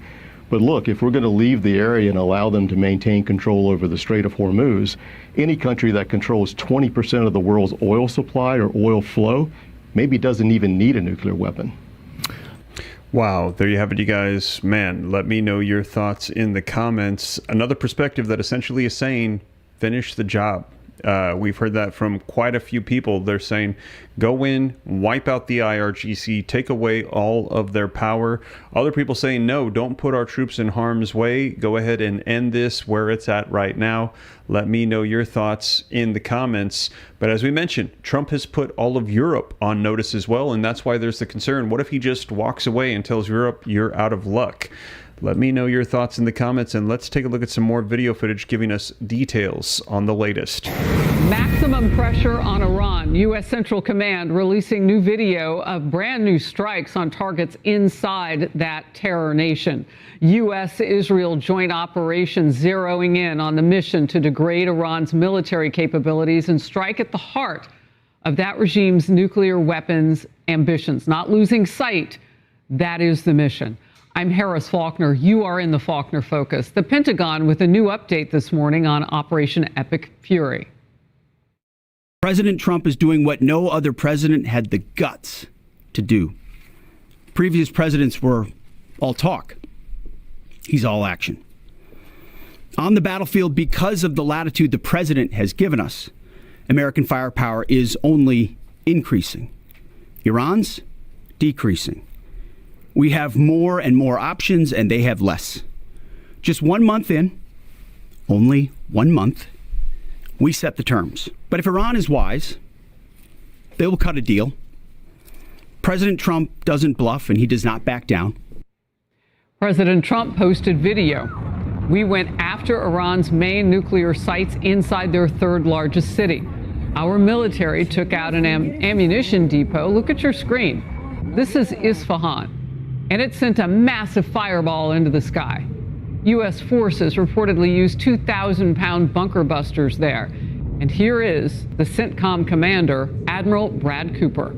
But look, if we're going to leave the area and allow them to maintain control over the Strait of Hormuz, any country that controls 20% of the world's oil supply or oil flow maybe doesn't even need a nuclear weapon. Wow, there you have it, you guys. Man, let me know your thoughts in the comments. Another perspective that essentially is saying, finish the job. We've heard that from quite a few people. They're saying, go in, wipe out the IRGC, take away all of their power. Other people saying, no, don't put our troops in harm's way. Go ahead and end this where it's at right now. Let me know your thoughts in the comments. But as we mentioned, Trump has put all of Europe on notice as well, and that's why there's the concern. What if he just walks away and tells Europe, you're out of luck? Let me know your thoughts in the comments, and let's take a look at some more video footage giving us details on the latest. Maximum pressure on Iran. U.S. Central Command releasing new video of brand new strikes on targets inside that terror nation. U.S.-Israel joint operation zeroing in on the mission to degrade Iran's military capabilities and strike at the heart of that regime's nuclear weapons ambitions. Not losing sight, that is the mission. I'm Harris Faulkner. You are in the Faulkner Focus. The Pentagon with a new update this morning on Operation Epic Fury. President Trump is doing what no other president had the guts to do. Previous presidents were all talk. He's all action. On the battlefield, because of the latitude the president has given us, American firepower is only increasing. Iran's decreasing. We have more and more options, and they have less. Just 1 month in, only 1 month, we set the terms. But if Iran is wise, they will cut a deal. President Trump doesn't bluff, and he does not back down. President Trump posted video. We went after Iran's main nuclear sites inside their third largest city. Our military took out an ammunition depot. Look at your screen. This is Isfahan. And it sent a massive fireball into the sky. U.S. forces reportedly used 2,000-pound bunker busters there. And here is the CENTCOM commander, Admiral Brad Cooper.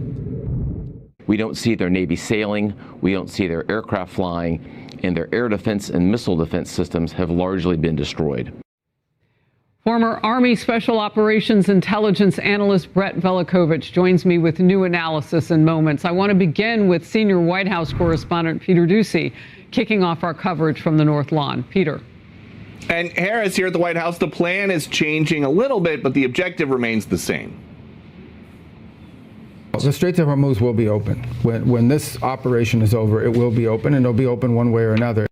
We don't see their Navy sailing, we don't see their aircraft flying, and their air defense and missile defense systems have largely been destroyed. Former Army Special Operations Intelligence Analyst Brett Velikovich joins me with new analysis in moments. I want to begin with senior White House correspondent Peter Doocy, kicking off our coverage from the North Lawn. Peter. And Harris, here at the White House, the plan is changing a little bit, but the objective remains the same. The Straits of Hormuz will be open. When this operation is over, it will be open, and it'll be open one way or another.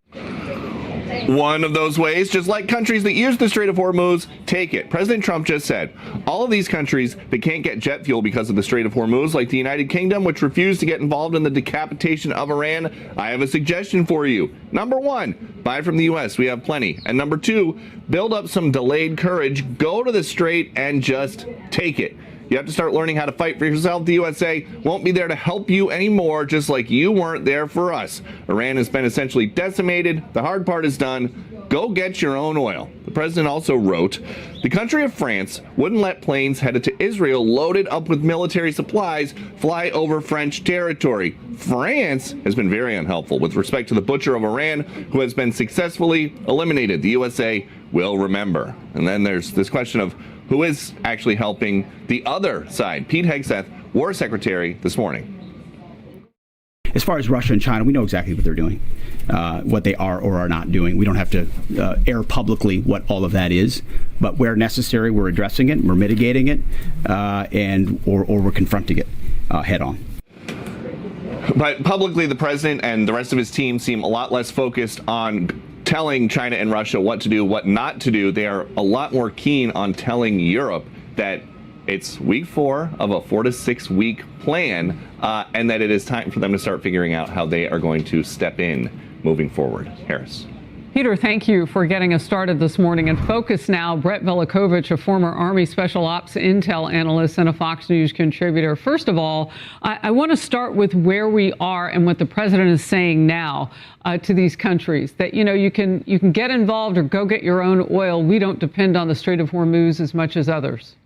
One of those ways, just like countries that use the Strait of Hormuz, take it. President Trump just said, all of these countries that can't get jet fuel because of the Strait of Hormuz, like the United Kingdom, which refused to get involved in the decapitation of Iran, I have a suggestion for you. Number one, buy from the U.S. We have plenty. And number two, build up some delayed courage, go to the Strait and just take it. You have to start learning how to fight for yourself. The USA won't be there to help you anymore, just like you weren't there for us. Iran has been essentially decimated. The hard part is done. Go get your own oil. The president also wrote, the country of France wouldn't let planes headed to Israel loaded up with military supplies fly over French territory. France has been very unhelpful with respect to the butcher of Iran, who has been successfully eliminated. The USA will remember. And then there's this question of who is actually helping the other side. Pete Hegseth, War Secretary, this morning. As far as Russia and China, we know exactly what they're doing, what they are or are not doing. We don't have to air publicly what all of that is, but where necessary, we're addressing it, we're mitigating it, or we're confronting it head on. But publicly, the president and the rest of his team seem a lot less focused on telling China and Russia what to do, what not to do. They are a lot more keen on telling Europe that it's week 4 of a 4 to 6 week plan, and that it is time for them to start figuring out how they are going to step in moving forward. Harris. Peter, thank you for getting us started this morning. And focus now, Brett Velikovich, a former Army Special Ops Intel analyst and a Fox News contributor. First of all, I want to start with where we are and what the president is saying now to these countries. That, you know, you can get involved or go get your own oil. We don't depend on the Strait of Hormuz as much as others.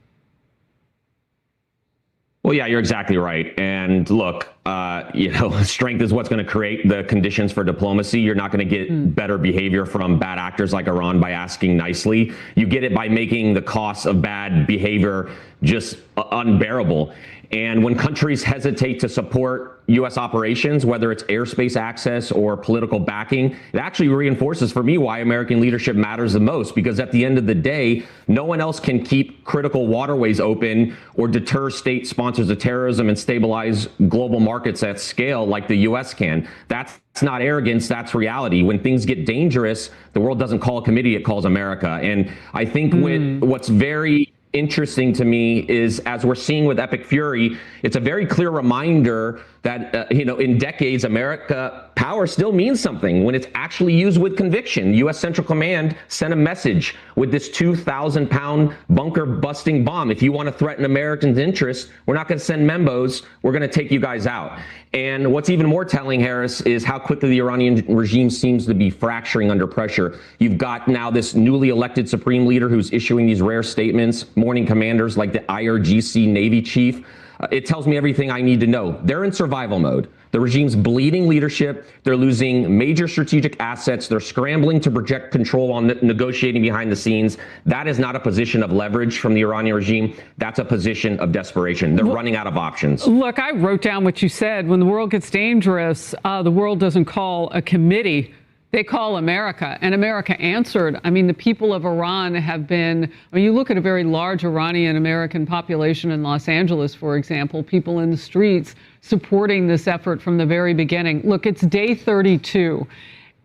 Well, yeah, you're exactly right. And look, strength is what's going to create the conditions for diplomacy. You're not going to get better behavior from bad actors like Iran by asking nicely. You get it by making the costs of bad behavior just unbearable. And when countries hesitate to support U.S. operations, whether it's airspace access or political backing, it actually reinforces for me why American leadership matters the most, because at the end of the day, no one else can keep critical waterways open or deter state sponsors of terrorism and stabilize global markets at scale like the U.S. can. That's not arrogance, that's reality. When things get dangerous, the world doesn't call a committee, it calls America. And I think what's very interesting to me is, as we're seeing with Epic Fury, it's a very clear reminder that, in decades, America power still means something when it's actually used with conviction. U.S. Central Command sent a message with this 2,000-pound bunker-busting bomb. If you want to threaten Americans' interests, we're not going to send memos. We're going to take you guys out. And what's even more telling, Harris, is how quickly the Iranian regime seems to be fracturing under pressure. You've got now this newly elected supreme leader who's issuing these rare statements, morning commanders like the IRGC Navy chief. It tells me everything I need to know. They're in survival mode. The regime's bleeding leadership. They're losing major strategic assets. They're scrambling to project control on negotiating behind the scenes. That is not a position of leverage from the Iranian regime. That's a position of desperation. They're running out of options. Look, I wrote down what you said. When the world gets dangerous, the world doesn't call a committee. They call America, and America answered. I mean, the people of Iran have been, you look at a very large Iranian American population in Los Angeles, for example, people in the streets supporting this effort from the very beginning. Look, it's day 32.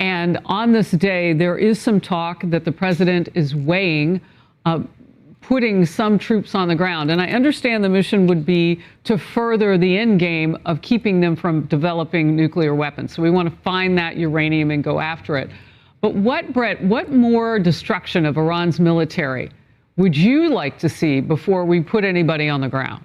And on this day, there is some talk that the president is weighing putting some troops on the ground. And I understand the mission would be to further the end game of keeping them from developing nuclear weapons. So we want to find that uranium and go after it. But Brett, what more destruction of Iran's military would you like to see before we put anybody on the ground?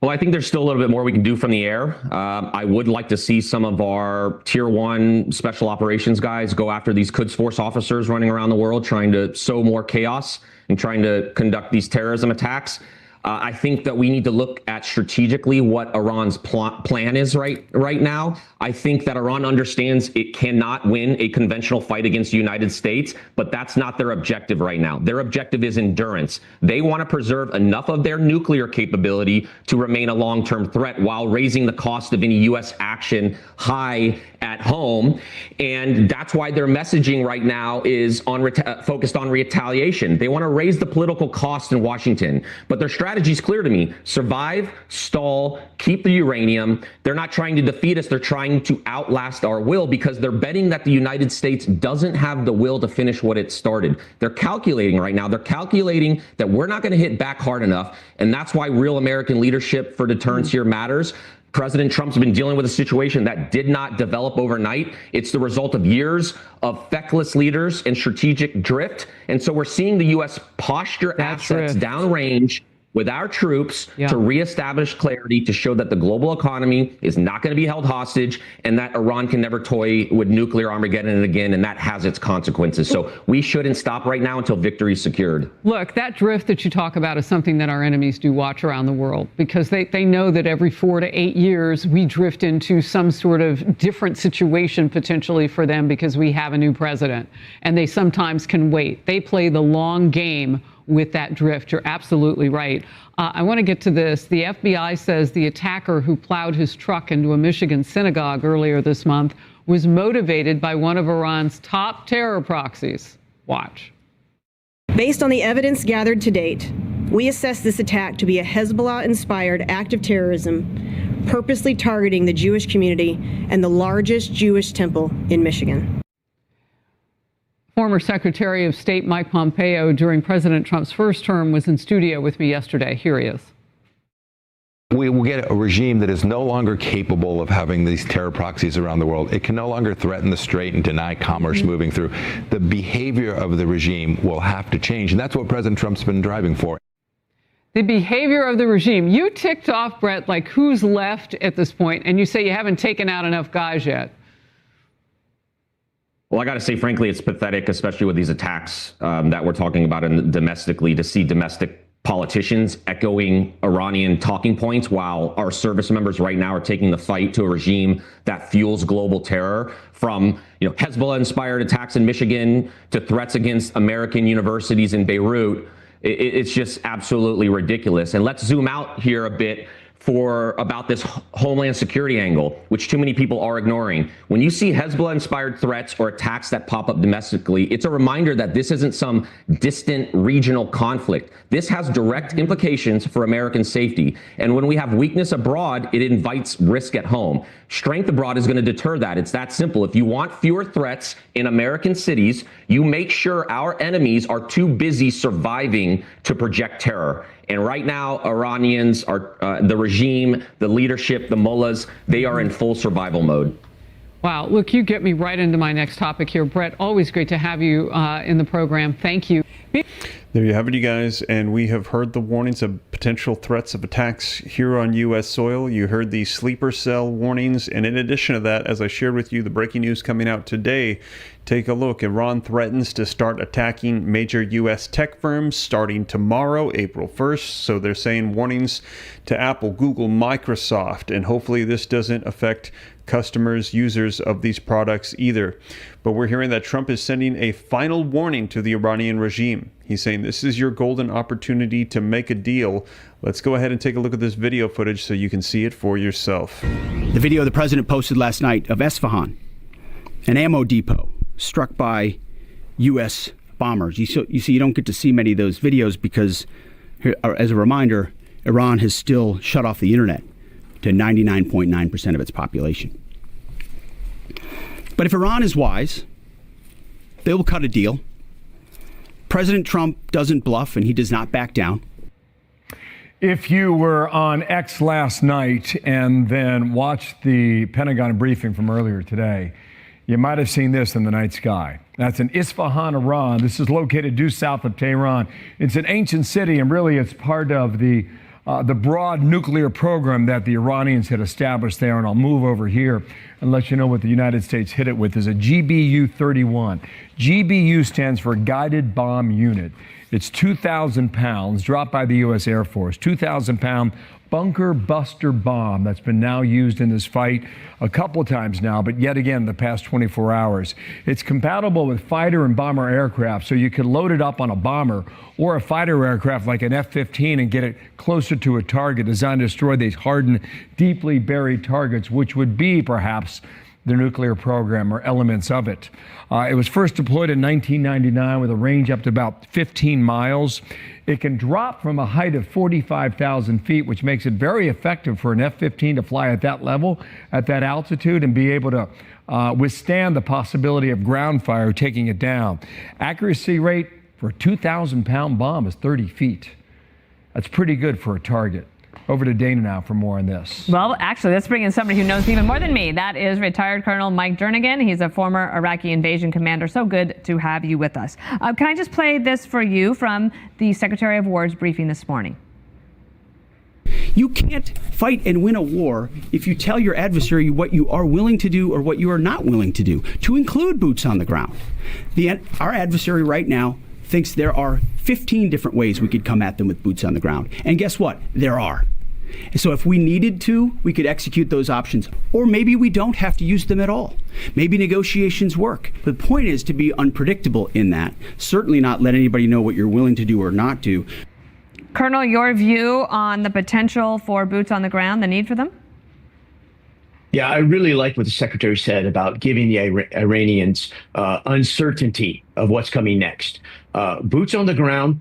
Well, I think there's still a little bit more we can do from the air. I would like to see some of our Tier 1 special operations guys go after these Quds Force officers running around the world trying to sow more chaos and trying to conduct these terrorism attacks. I think that we need to look at strategically what Iran's plan is right now. I think that Iran understands it cannot win a conventional fight against the United States, but that's not their objective right now. Their objective is endurance. They want to preserve enough of their nuclear capability to remain a long-term threat while raising the cost of any U.S. action high at home. And that's why their messaging right now is focused on retaliation. They want to raise the political cost in Washington, but their strategy is clear to me. Survive, stall, keep the uranium. They're not trying to defeat us. They're trying to outlast our will, because they're betting that the United States doesn't have the will to finish what it started. They're calculating right now. They're calculating that we're not going to hit back hard enough. And that's why real American leadership for deterrence here matters. President Trump's been dealing with a situation that did not develop overnight. It's the result of years of feckless leaders and strategic drift. And so we're seeing the U.S. posture assets downrange with our troops to reestablish clarity, to show that the global economy is not going to be held hostage and that Iran can never toy with nuclear Armageddon again, and that has its consequences. So we shouldn't stop right now until victory is secured. Look, that drift that you talk about is something that our enemies do watch around the world, because they know that every 4 to 8 years we drift into some sort of different situation potentially for them because we have a new president, and they sometimes can wait. They play the long game with that drift. You're absolutely right. I want to get to this. The FBI says the attacker who plowed his truck into a Michigan synagogue earlier this month was motivated by one of Iran's top terror proxies. Watch. Based on the evidence gathered to date, we assess this attack to be a Hezbollah-inspired act of terrorism, purposely targeting the Jewish community and the largest Jewish temple in Michigan. Former Secretary of State Mike Pompeo, during President Trump's first term, was in studio with me yesterday. Here he is. We will get a regime that is no longer capable of having these terror proxies around the world. It can no longer threaten the strait and deny commerce moving through. The behavior of the regime will have to change, and that's what President Trump's been driving for. The behavior of the regime. You ticked off, Brett, like who's left at this point, and you say you haven't taken out enough guys yet. Well, I got to say, frankly, it's pathetic, especially with these attacks that we're talking about domestically, to see domestic politicians echoing Iranian talking points, while our service members right now are taking the fight to a regime that fuels global terror, from Hezbollah-inspired attacks in Michigan to threats against American universities in Beirut. It's just absolutely ridiculous. And let's zoom out here a bit about this homeland security angle, which too many people are ignoring. When you see Hezbollah-inspired threats or attacks that pop up domestically, it's a reminder that this isn't some distant regional conflict. This has direct implications for American safety. And when we have weakness abroad, it invites risk at home. Strength abroad is going to deter that. It's that simple. If you want fewer threats in American cities, you make sure our enemies are too busy surviving to project terror. And right now, Iranians are the regime, the leadership, the mullahs, they are in full survival mode. Wow. Look, you get me right into my next topic here. Brett, always great to have you in the program. Thank you. There you have it, you guys. And we have heard the warnings of potential threats of attacks here on U.S. soil. You heard the sleeper cell warnings. And in addition to that, as I shared with you, the breaking news coming out today, take a look. Iran threatens to start attacking major U.S. tech firms starting tomorrow, April 1st. So they're saying warnings to Apple, Google, Microsoft. And hopefully this doesn't affect customers, users of these products either. But we're hearing that Trump is sending a final warning to the Iranian regime. He's saying this is your golden opportunity to make a deal. Let's go ahead and take a look at this video footage so you can see it for yourself. The video the president posted last night of Esfahan, an ammo depot struck by U.S. bombers. You see, you don't get to see many of those videos because, as a reminder, Iran has still shut off the internet to 99.9% of its population. But if Iran is wise, they will cut a deal. President Trump doesn't bluff, and he does not back down. If you were on X last night and then watched the Pentagon briefing from earlier today, you might have seen this in the night sky. That's in Isfahan, Iran. This is located due south of Tehran. It's an ancient city, and really it's part of the broad nuclear program that the Iranians had established there. And I'll move over here and let you know what the United States hit it with is a GBU-31. GBU stands for Guided Bomb Unit. It's 2,000 pounds, dropped by the U.S. Air Force, 2,000-pound bunker buster bomb that's been now used in this fight a couple of times now, but yet again the past 24 hours. It's compatible with fighter and bomber aircraft, so you can load it up on a bomber or a fighter aircraft like an F-15 and get it closer to a target designed to destroy these hardened, deeply buried targets, which would be perhaps the nuclear program or elements of it. It was first deployed in 1999 with a range up to about 15 miles. It can drop from a height of 45,000 feet, which makes it very effective for an F-15 to fly at that level, at that altitude, and be able to withstand the possibility of ground fire taking it down. Accuracy rate for a 2,000-pound bomb is 30 feet. That's pretty good for a target. Over to Dana now for more on this. Well, actually, let's bring in somebody who knows even more than me. That is retired Colonel Mike Jernigan. He's a former Iraqi invasion commander. So good to have you with us. Can I just play this for you from the Secretary of War's briefing this morning? You can't fight and win a war if you tell your adversary what you are willing to do or what you are not willing to do, to include boots on the ground. Our adversary right now thinks there are 15 different ways we could come at them with boots on the ground. And guess what? There are. So if we needed to, we could execute those options. Or maybe we don't have to use them at all. Maybe negotiations work. But the point is to be unpredictable in that. Certainly not let anybody know what you're willing to do or not do. Colonel, your view on the potential for boots on the ground, the need for them? Yeah, I really like what the secretary said about giving the Iranians uncertainty of what's coming next. Boots on the ground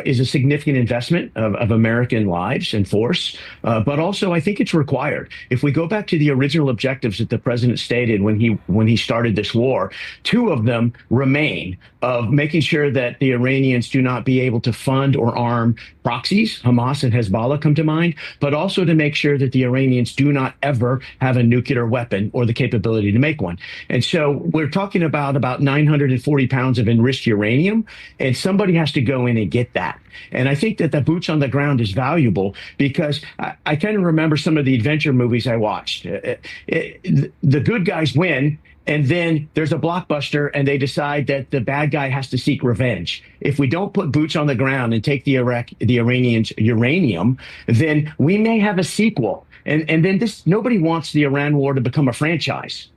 is a significant investment of American lives and force, but also I think it's required. If we go back to the original objectives that the president stated when he started this war, two of them remain of making sure that the Iranians do not be able to fund or arm proxies. Hamas and Hezbollah come to mind, but also to make sure that the Iranians do not ever have a nuclear weapon or the capability to make one. And so we're talking about 940 pounds of enriched uranium, and somebody has to go in and get that. And I think that the boots on the ground is valuable because I kind of remember some of the adventure movies I watched. The good guys win, and then there's a blockbuster and they decide that the bad guy has to seek revenge. If we don't put boots on the ground and take the Iranians' uranium, then we may have a sequel. And then nobody wants the Iran war to become a franchise.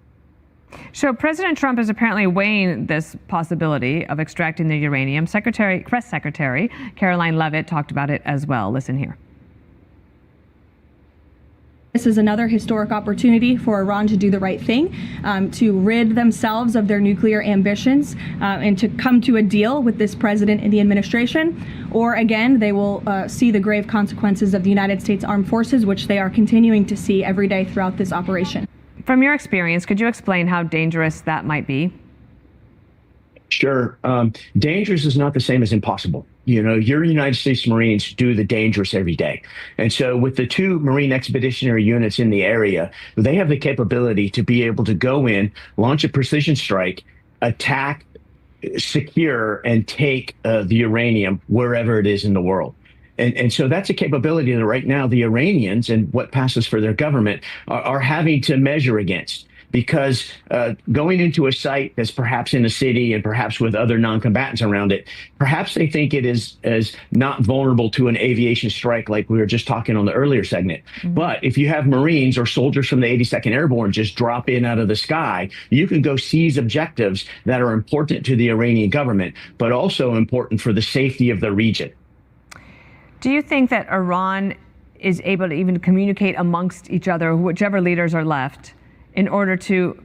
So President Trump is apparently weighing this possibility of extracting the uranium. Press Secretary Caroline Leavitt talked about it as well. Listen here. This is another historic opportunity for Iran to do the right thing, to rid themselves of their nuclear ambitions, and to come to a deal with this president and the administration. Or again, they will see the grave consequences of the United States Armed Forces, which they are continuing to see every day throughout this operation. From your experience, could you explain how dangerous that might be? Sure. Dangerous is not the same as impossible. You know, your United States Marines do the dangerous every day. And so with the 2 Marine Expeditionary Units in the area, they have the capability to be able to go in, launch a precision strike, attack, secure, and take the uranium wherever it is in the world. And so that's a capability that right now the Iranians and what passes for their government are having to measure against. Because going into a site that's perhaps in a city and perhaps with other non-combatants around it, perhaps they think it is not vulnerable to an aviation strike like we were just talking on the earlier segment. Mm-hmm. But if you have Marines or soldiers from the 82nd Airborne just drop in out of the sky, you can go seize objectives that are important to the Iranian government, but also important for the safety of the region. Do you think that Iran is able to even communicate amongst each other, whichever leaders are left, in order to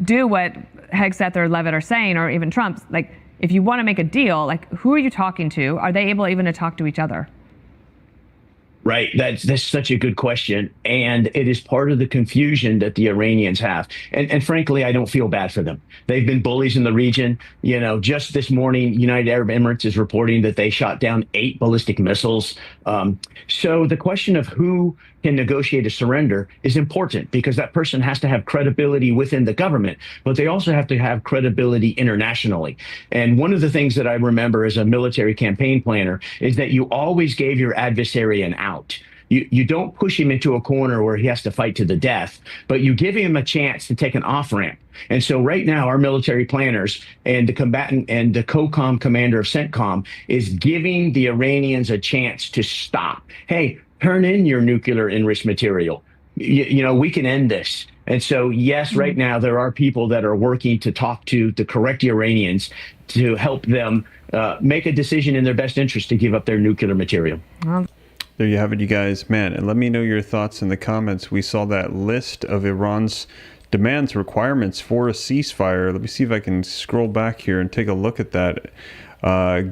do what Hegseth or Leavitt are saying, or even Trump's? Like, if you want to make a deal, like, who are you talking to? Are they able even to talk to each other? Right. That's such a good question. And it is part of the confusion that the Iranians have. And frankly, I don't feel bad for them. They've been bullies in the region. You know, just this morning, United Arab Emirates is reporting that they shot down 8 ballistic missiles. So the question of who can negotiate a surrender is important, because that person has to have credibility within the government, but they also have to have credibility internationally. And one of the things that I remember as a military campaign planner is that you always gave your adversary an out. You don't push him into a corner where he has to fight to the death, but you give him a chance to take an off-ramp. And so right now, our military planners and the combatant and the COCOM commander of CENTCOM is giving the Iranians a chance to stop. Hey, turn in your nuclear enriched material. You know, we can end this. And so, yes, right now, there are people that are working to talk to the correct Iranians to help them make a decision in their best interest to give up their nuclear material. There you have it, you guys. Man, and let me know your thoughts in the comments. We saw that list of Iran's demands, requirements for a ceasefire. Let me see if I can scroll back here and take a look at that.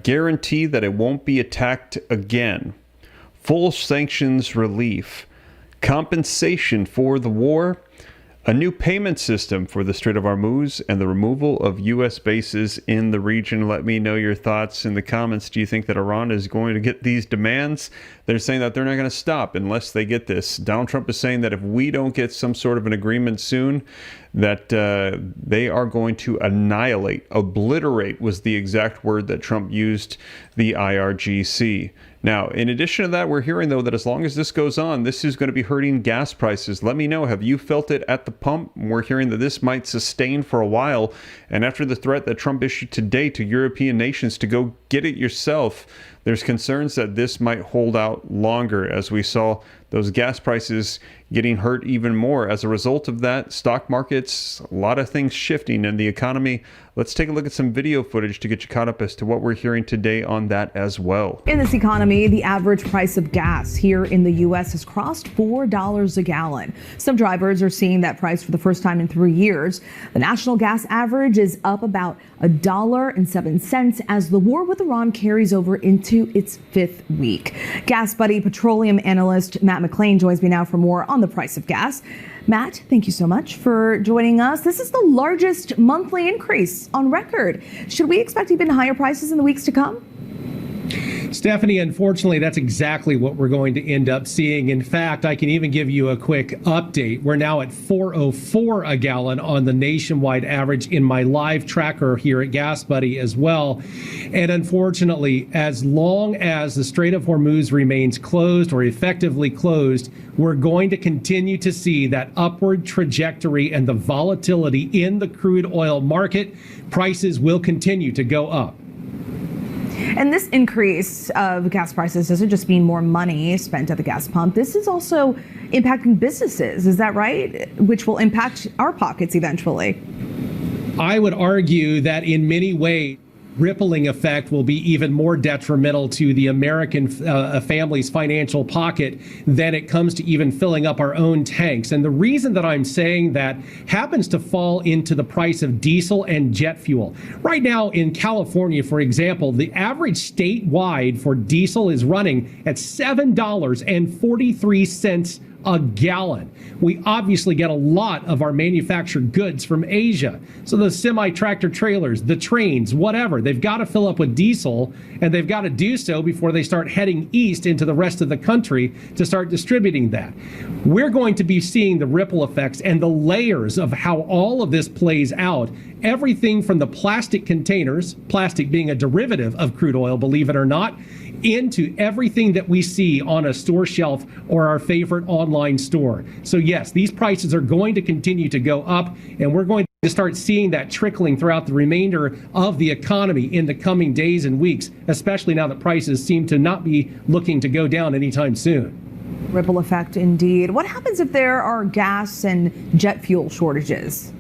Guarantee that it won't be attacked again. Full sanctions relief. Compensation for the war. A new payment system for the Strait of Hormuz, and the removal of U.S. bases in the region. Let me know your thoughts in the comments. Do you think that Iran is going to get these demands? They're saying that they're not going to stop unless they get this. Donald Trump is saying that if we don't get some sort of an agreement soon, that they are going to annihilate, obliterate was the exact word that Trump used, the IRGC. Now, in addition to that, we're hearing, though, that as long as this goes on, this is going to be hurting gas prices. Let me know, have you felt it at the pump? We're hearing that this might sustain for a while. And after the threat that Trump issued today to European nations to go get it yourself, there's concerns that this might hold out longer, as we saw those gas prices getting hurt even more. As a result of that, stock markets, a lot of things shifting in the economy. Let's take a look at some video footage to get you caught up as to what we're hearing today on that as well. In this economy, the average price of gas here in the U.S. has crossed $4 a gallon. Some drivers are seeing that price for the first time in 3 years. The national gas average is up about $1.07 as the war with Iran carries over into its 5th week. Gas Buddy petroleum analyst Matt McClain joins me now for more on the price of gas. Matt, thank you so much for joining us. This is the largest monthly increase on record. Should we expect even higher prices in the weeks to come? Stephanie, unfortunately, that's exactly what we're going to end up seeing. In fact, I can even give you a quick update. We're now at $4.04 a gallon on the nationwide average in my live tracker here at Gas Buddy as well. And unfortunately, as long as the Strait of Hormuz remains closed or effectively closed, we're going to continue to see that upward trajectory and the volatility in the crude oil market. Prices will continue to go up. And this increase of gas prices doesn't just mean more money spent at the gas pump. This is also impacting businesses. Is that right? Which will impact our pockets eventually. I would argue that in many ways, rippling effect will be even more detrimental to the American family's financial pocket than it comes to even filling up our own tanks. And the reason that I'm saying that happens to fall into the price of diesel and jet fuel. Right now in California, for example, the average statewide for diesel is running at $7.43 a gallon. We obviously get a lot of our manufactured goods from Asia. So the semi-tractor trailers, the trains, whatever, they've got to fill up with diesel, and they've got to do so before they start heading east into the rest of the country to start distributing that. We're going to be seeing the ripple effects and the layers of how all of this plays out. Everything from the plastic containers, plastic being a derivative of crude oil, believe it or not, into everything that we see on a store shelf or our favorite online store. So yes, these prices are going to continue to go up, and we're going to start seeing that trickling throughout the remainder of the economy in the coming days and weeks, especially now that prices seem to not be looking to go down anytime soon. Ripple effect indeed. What happens if there are gas and jet fuel shortages?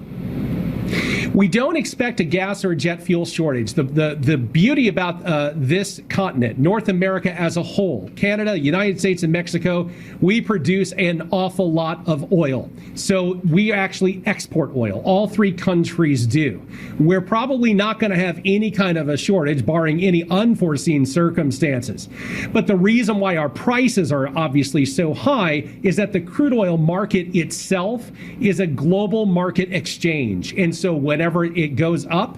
We don't expect a gas or jet fuel shortage. The beauty about this continent, North America as a whole, Canada, United States, and Mexico, we produce an awful lot of oil. So we actually export oil. All three countries do. We're probably not going to have any kind of a shortage, barring any unforeseen circumstances. But the reason why our prices are obviously so high is that the crude oil market itself is a global market exchange. And so whenever it goes up,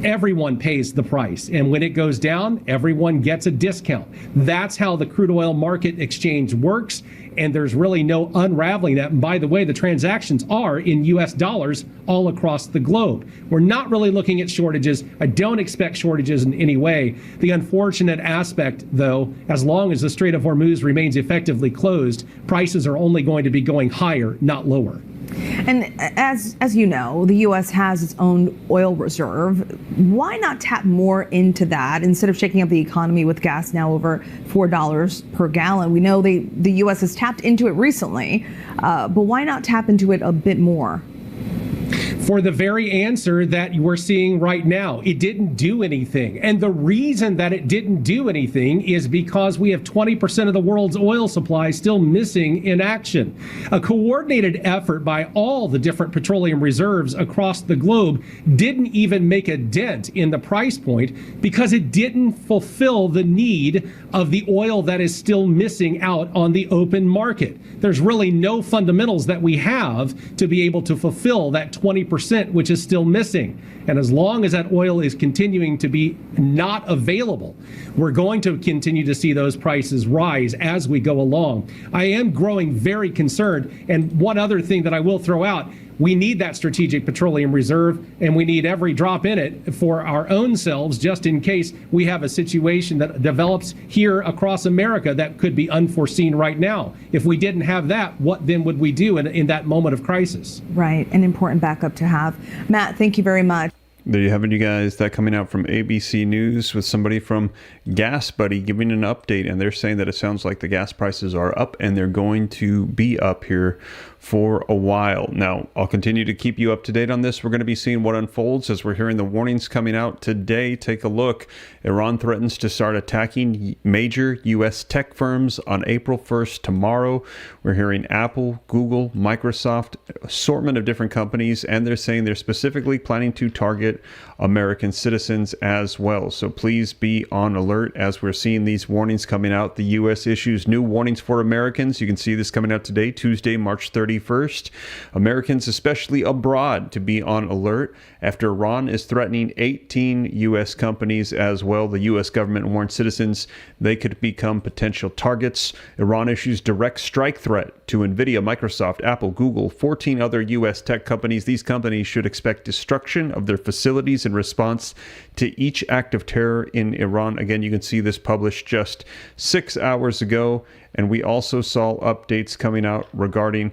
everyone pays the price. And when it goes down, everyone gets a discount. That's how the crude oil market exchange works. And there's really no unraveling that. And by the way, the transactions are in US dollars all across the globe. We're not really looking at shortages. I don't expect shortages in any way. The unfortunate aspect, though, as long as the Strait of Hormuz remains effectively closed, prices are only going to be going higher, not lower. And as you know, the U.S. has its own oil reserve. Why not tap more into that instead of shaking up the economy with gas now over $4 per gallon? We know the U.S. has tapped into it recently, but why not tap into it a bit more? For the very answer that we're seeing right now, it didn't do anything. And the reason that it didn't do anything is because we have 20% of the world's oil supply still missing in action. A coordinated effort by all the different petroleum reserves across the globe didn't even make a dent in the price point because it didn't fulfill the need of the oil that is still missing out on the open market. There's really no fundamentals that we have to be able to fulfill that 20% which is still missing. And as long as that oil is continuing to be not available, we're going to continue to see those prices rise as we go along. I am growing very concerned. And one other thing that I will throw out, we need that strategic petroleum reserve, and we need every drop in it for our own selves, just in case we have a situation that develops here across America that could be unforeseen right now. If we didn't have that, what then would we do in that moment of crisis? Right, an important backup to have. Matt, thank you very much. There you have it, you guys. That coming out from ABC News with somebody from Gas Buddy giving an update, and they're saying that it sounds like the gas prices are up and they're going to be up here for a while. Now, I'll continue to keep you up to date on this. We're going to be seeing what unfolds as we're hearing the warnings coming out today. Take a look. Iran threatens to start attacking major U.S. tech firms on April 1st, tomorrow. We're hearing Apple, Google, Microsoft, assortment of different companies, and they're saying they're specifically planning to target target American citizens as well. So please be on alert as we're seeing these warnings coming out. The U.S. issues new warnings for Americans. You can see this coming out today, Tuesday, March 31st. Americans, especially abroad, to be on alert after Iran is threatening 18 U.S. companies as well. The U.S. government warned citizens they could become potential targets. Iran issues direct strike threat to NVIDIA, Microsoft, Apple, Google, 14 other U.S. tech companies. These companies should expect destruction of their facilities in response to each act of terror in Iran. Again, you can see this published just 6 hours ago. And we also saw updates coming out regarding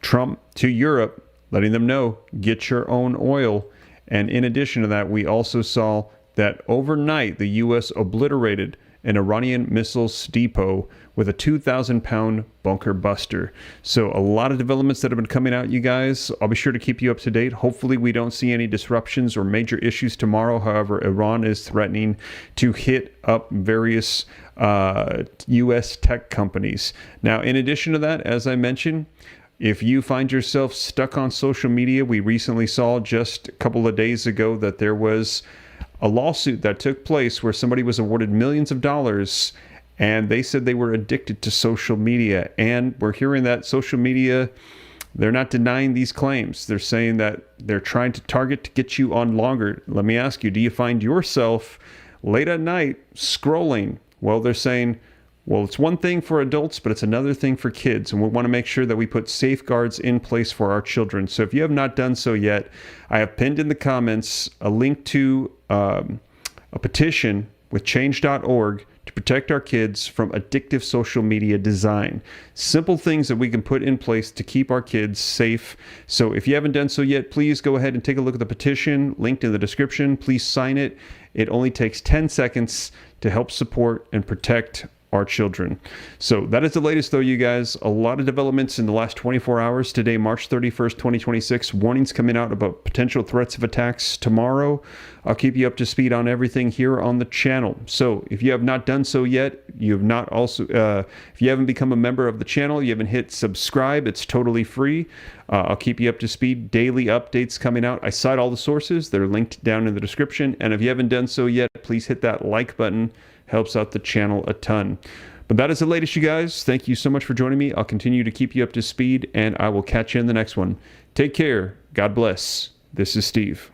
Trump to Europe, letting them know, get your own oil. And in addition to that, we also saw that overnight the U.S. obliterated an Iranian missiles depot with a 2,000-pound bunker buster. So a lot of developments that have been coming out, you guys. I'll be sure to keep you up to date. Hopefully we don't see any disruptions or major issues tomorrow. However, Iran is threatening to hit up various U.S. tech companies. Now, in addition to that, as I mentioned, if you find yourself stuck on social media, we recently saw just a couple of days ago that there was a lawsuit that took place where somebody was awarded millions of dollars and they said they were addicted to social media. And we're hearing that social media, they're not denying these claims. They're saying that they're trying to target to get you on longer. Let me ask you, do you find yourself late at night scrolling? Well, they're saying, well, it's one thing for adults, but it's another thing for kids. And we want to make sure that we put safeguards in place for our children. So if you have not done so yet, I have pinned in the comments a link to a petition with change.org to protect our kids from addictive social media design. Simple things that we can put in place to keep our kids safe. So if you haven't done so yet, please go ahead and take a look at the petition linked in the description. Please sign it. It only takes 10 seconds to help support and protect our children. So that is the latest, though, you guys. A lot of developments in the last 24 hours. Today, March 31st, 2026. Warnings coming out about potential threats of attacks tomorrow. I'll keep you up to speed on everything here on the channel. So if you have not done so yet, you have not also, if you haven't become a member of the channel, you haven't hit subscribe, it's totally free. I'll keep you up to speed. Daily updates coming out. I cite all the sources. They're linked down in the description. And if you haven't done so yet, please hit that like button. Helps out the channel a ton. But that is the latest, you guys. Thank you so much for joining me. I'll continue to keep you up to speed, and I will catch you in the next one. Take care. God bless. This is Steve.